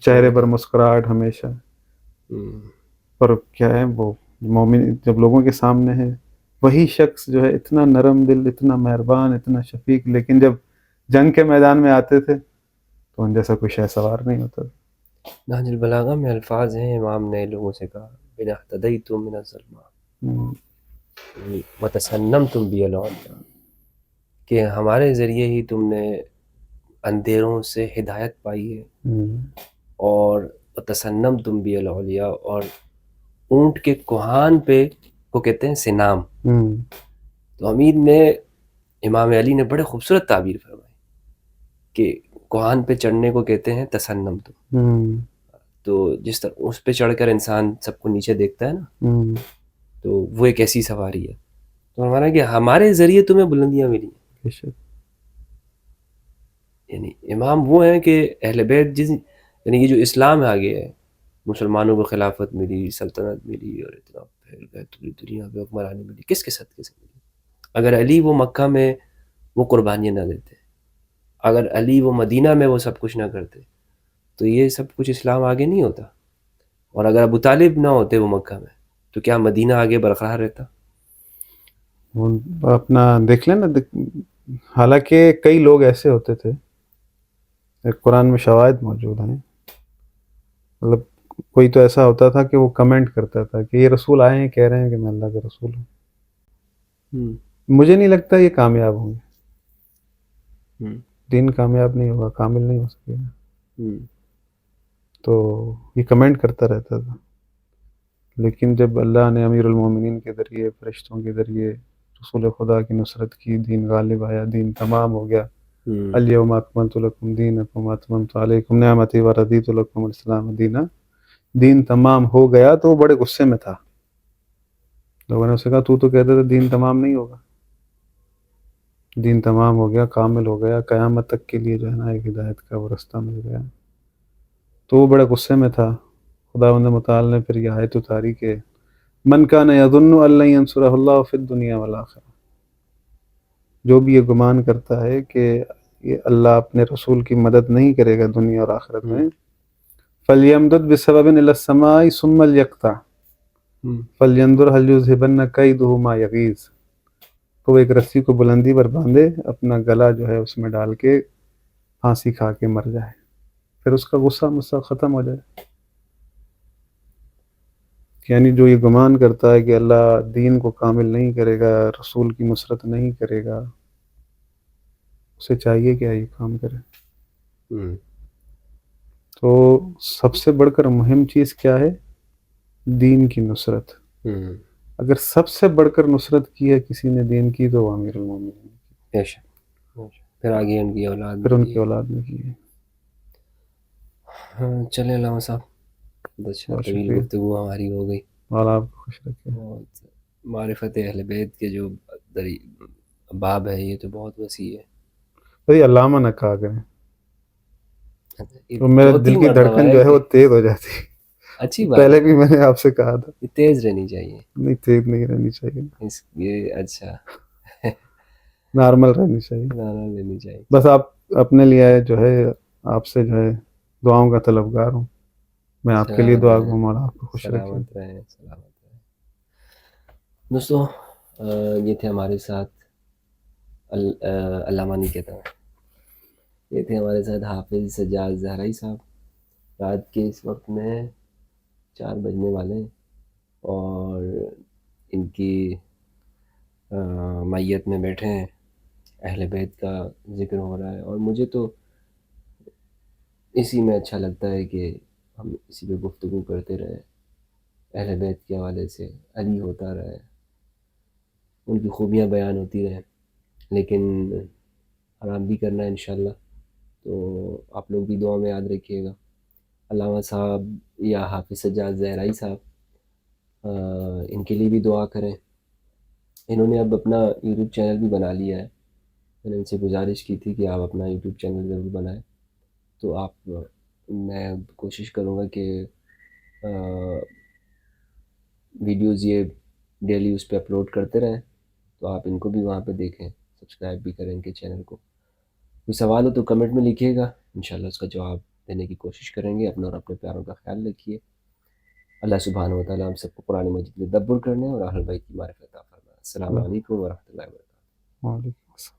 [SPEAKER 1] چہرے پر مسکراہٹ ہمیشہ. پر کیا ہے وہ مومن جب لوگوں کے سامنے ہے وہی شخص جو ہے اتنا نرم دل، اتنا مہربان، اتنا شفیق، لیکن جب جنگ کے میدان میں آتے تھے تو ان جیسا کوئی شہ سوار نہیں ہوتا.
[SPEAKER 2] نہج البلاغہ میں الفاظ ہیں، امام نے لوگوں سے کہا بِنَا اهْتَدَيْتُم مِّنَ الظُّلْمَاتِ وَتَسَنَّمْتُم بِهِ الْعُلْيَا، کہ ہمارے ذریعے ہی تم نے اندھیروں سے ہدایت پائی ہے، اور وَتَسَنَّمْتُم بِهِ الْعُلْيَا، اور اونٹ کے کوہان پہ کو کہتے ہیں سنام. تو امیر نے امام علی نے بڑے خوبصورت تعبیر فرمائی کہ کوہان پہ چڑھنے کو کہتے ہیں تسنم. تو جس طرح اس پہ چڑھ کر انسان سب کو نیچے دیکھتا ہے نا، تو وہ ایک ایسی سواری ہے. تو ہمارا کہ ہمارے ذریعے تمہیں بلندیاں ملی ہیں. یعنی امام وہ ہیں کہ اہل بیت یعنی یہ جو اسلام آگے ہے، مسلمانوں کو خلافت ملی، سلطنت ملی، اور اتنا پھیل گئے پوری دنیا پہ حکمرانی ملی، کس کے صدقے سے ملی؟ اگر علی وہ مکہ میں وہ قربانیاں نہ دیتے، اگر علی وہ مدینہ میں وہ سب کچھ نہ کرتے تو یہ سب کچھ اسلام آگے نہیں ہوتا. اور اگر ابو طالب نہ ہوتے وہ مکہ میں تو کیا مدینہ آگے برقرار رہتا؟
[SPEAKER 1] اپنا دیکھ لیں نا. حالانکہ کئی لوگ ایسے ہوتے تھے، قرآن میں شواہد موجود ہیں، مطلب کوئی تو ایسا ہوتا تھا کہ وہ کمنٹ کرتا تھا کہ یہ رسول آئے ہیں کہہ رہے ہیں کہ میں اللہ کا رسول ہوں. مجھے نہیں لگتا یہ کامیاب ہوں گے. دین کامیاب نہیں ہوگا، کامل نہیں ہو سکے گا. تو یہ کمنٹ کرتا رہتا تھا. لیکن جب اللہ نے امیر المومنین کے ذریعے، فرشتوں کے ذریعے رسول خدا کی نصرت کی، دین غالب آیا، دین تمام ہو گیا. الیوم اکملت لکم دینکم واتممت علیکم نعمتی ورضیت لکم الاسلام دینا، دین تمام ہو گیا. تو وہ بڑے غصے میں تھا. لوگوں نے اسے کہا تو کہتے تھے دین تمام نہیں ہوگا. دین تمام ہو گیا، کامل ہو گیا، قیامت تک کے لیے جو ہے نا ایک ہدایت کا وہ رستہ مل گیا. تو وہ بڑے غصے میں تھا. خداوند متعال نے پھر یہ آیت اتاری کہ من کان یظن ان لن ینصرہ اللہ فی الدنیا والآخرہ، جو بھی یہ گمان کرتا ہے کہ یہ اللہ اپنے رسول کی مدد نہیں کرے گا دنیا اور آخرت میں، فلیمدد بسبب الی السماء ثم لیقطع فلینظر هل یذهبن کیدہ ما یغیظ. تو ایک رسی کو بلندی پر باندھے، اپنا گلا جو ہے اس میں ڈال کے پھانسی کھا کے مر جائے، پھر اس کا غصہ مسا ختم ہو جائے. یعنی جو یہ گمان کرتا ہے کہ اللہ دین کو کامل نہیں کرے گا، رسول کی نصرت نہیں کرے گا، اسے چاہیے کہ یہ کام کرے. تو سب سے بڑھ کر مہم چیز کیا ہے؟ دین کی نصرت. اگر سب سے بڑھ کر نصرت کی ہے کسی نے دین کی تو وہ امیر المومنین
[SPEAKER 2] بے شک. پھر آگے ان کی اولاد
[SPEAKER 1] پھر ان
[SPEAKER 2] بھی
[SPEAKER 1] کی اولاد نے کی ہے.
[SPEAKER 2] ہاں چلیں علامہ صاحب، اچھا
[SPEAKER 1] بہت
[SPEAKER 2] طویل
[SPEAKER 1] شکریہ.
[SPEAKER 2] گفتگو ہماری ہو گئی.
[SPEAKER 1] اور آپ کو خوش رکھے.
[SPEAKER 2] بہت معرفت اہل بیت کے جو باب ہے یہ تو بہت وسیع ہے.
[SPEAKER 1] بھئی علامہ نہ کہا کریں،
[SPEAKER 2] یہ
[SPEAKER 1] تو میرے
[SPEAKER 2] چوتھی
[SPEAKER 1] دل کی
[SPEAKER 2] مرتبہ
[SPEAKER 1] دھڑکن
[SPEAKER 2] ہے
[SPEAKER 1] جو ہے
[SPEAKER 2] کہ
[SPEAKER 1] وہ تیز ہو جاتی ہے.
[SPEAKER 2] اچھی بات
[SPEAKER 1] پہلے
[SPEAKER 2] ہے،
[SPEAKER 1] بھی میں نے آپ سے کہا تھا
[SPEAKER 2] یہ تیز رہنی چاہیے.
[SPEAKER 1] نہیں، تیز نہیں رہنی چاہیے،
[SPEAKER 2] یہ اچھا
[SPEAKER 1] نارمل رہنی چاہیے.
[SPEAKER 2] نانا لینی چاہیے.
[SPEAKER 1] بس آپ اپنے لیے جو ہے آپ سے جو ہے دعاؤں کا طلبگار ہوں. میں آپ کے لیے
[SPEAKER 2] سلامت
[SPEAKER 1] دعا
[SPEAKER 2] رہیں،
[SPEAKER 1] گوں اور آپ کو خوش رکھے.
[SPEAKER 2] سلامت رہیں، سلامت رہیں. دوستو یہ تھے ہمارے ساتھ علامہ نہیں کہتا ہوں، یہ تھے ہمارے ساتھ حافظ سجاد زہرائی صاحب. رات کے اس وقت میں 4 بجنے والے ہیں اور ان کی میت میں بیٹھے ہیں. اہل بیت کا ذکر ہو رہا ہے اور مجھے تو اسی میں اچھا لگتا ہے کہ ہم اسی پہ گفتگو کرتے رہیں. اہل بیت کے حوالے سے علی ہوتا رہے، ان کی خوبیاں بیان ہوتی رہیں، لیکن آرام بھی کرنا ہے انشاءاللہ. تو آپ لوگ بھی دعا میں یاد رکھیے گا. علامہ صاحب یا حافظ سجاد زہرائی صاحب ان کے لیے بھی دعا کریں. انہوں نے اب اپنا یوٹیوب چینل بھی بنا لیا ہے. میں نے ان سے گزارش کی تھی کہ آپ اپنا یوٹیوب چینل ضرور بنائیں. تو آپ میں کوشش کروں گا کہ ویڈیوز یہ ڈیلی اس پہ اپلوڈ کرتے رہیں، تو آپ ان کو بھی وہاں پہ دیکھیں، سبسکرائب بھی کریں ان کے چینل کو. کوئی سوال ہو تو کمنٹ میں لکھیے گا، انشاءاللہ اس کا جواب دینے کی کوشش کریں گے. اپنا اور اپنے پیاروں کا خیال رکھیے. اللہ سبحانہ و تعالیٰ ہم سب کو قرآن مجید میں تدبر کرنے اور اہل بیت کی معرفت عطا فرمائے. السلام علیکم ورحمۃ اللہ وبرکاتہ.
[SPEAKER 1] وعلیکم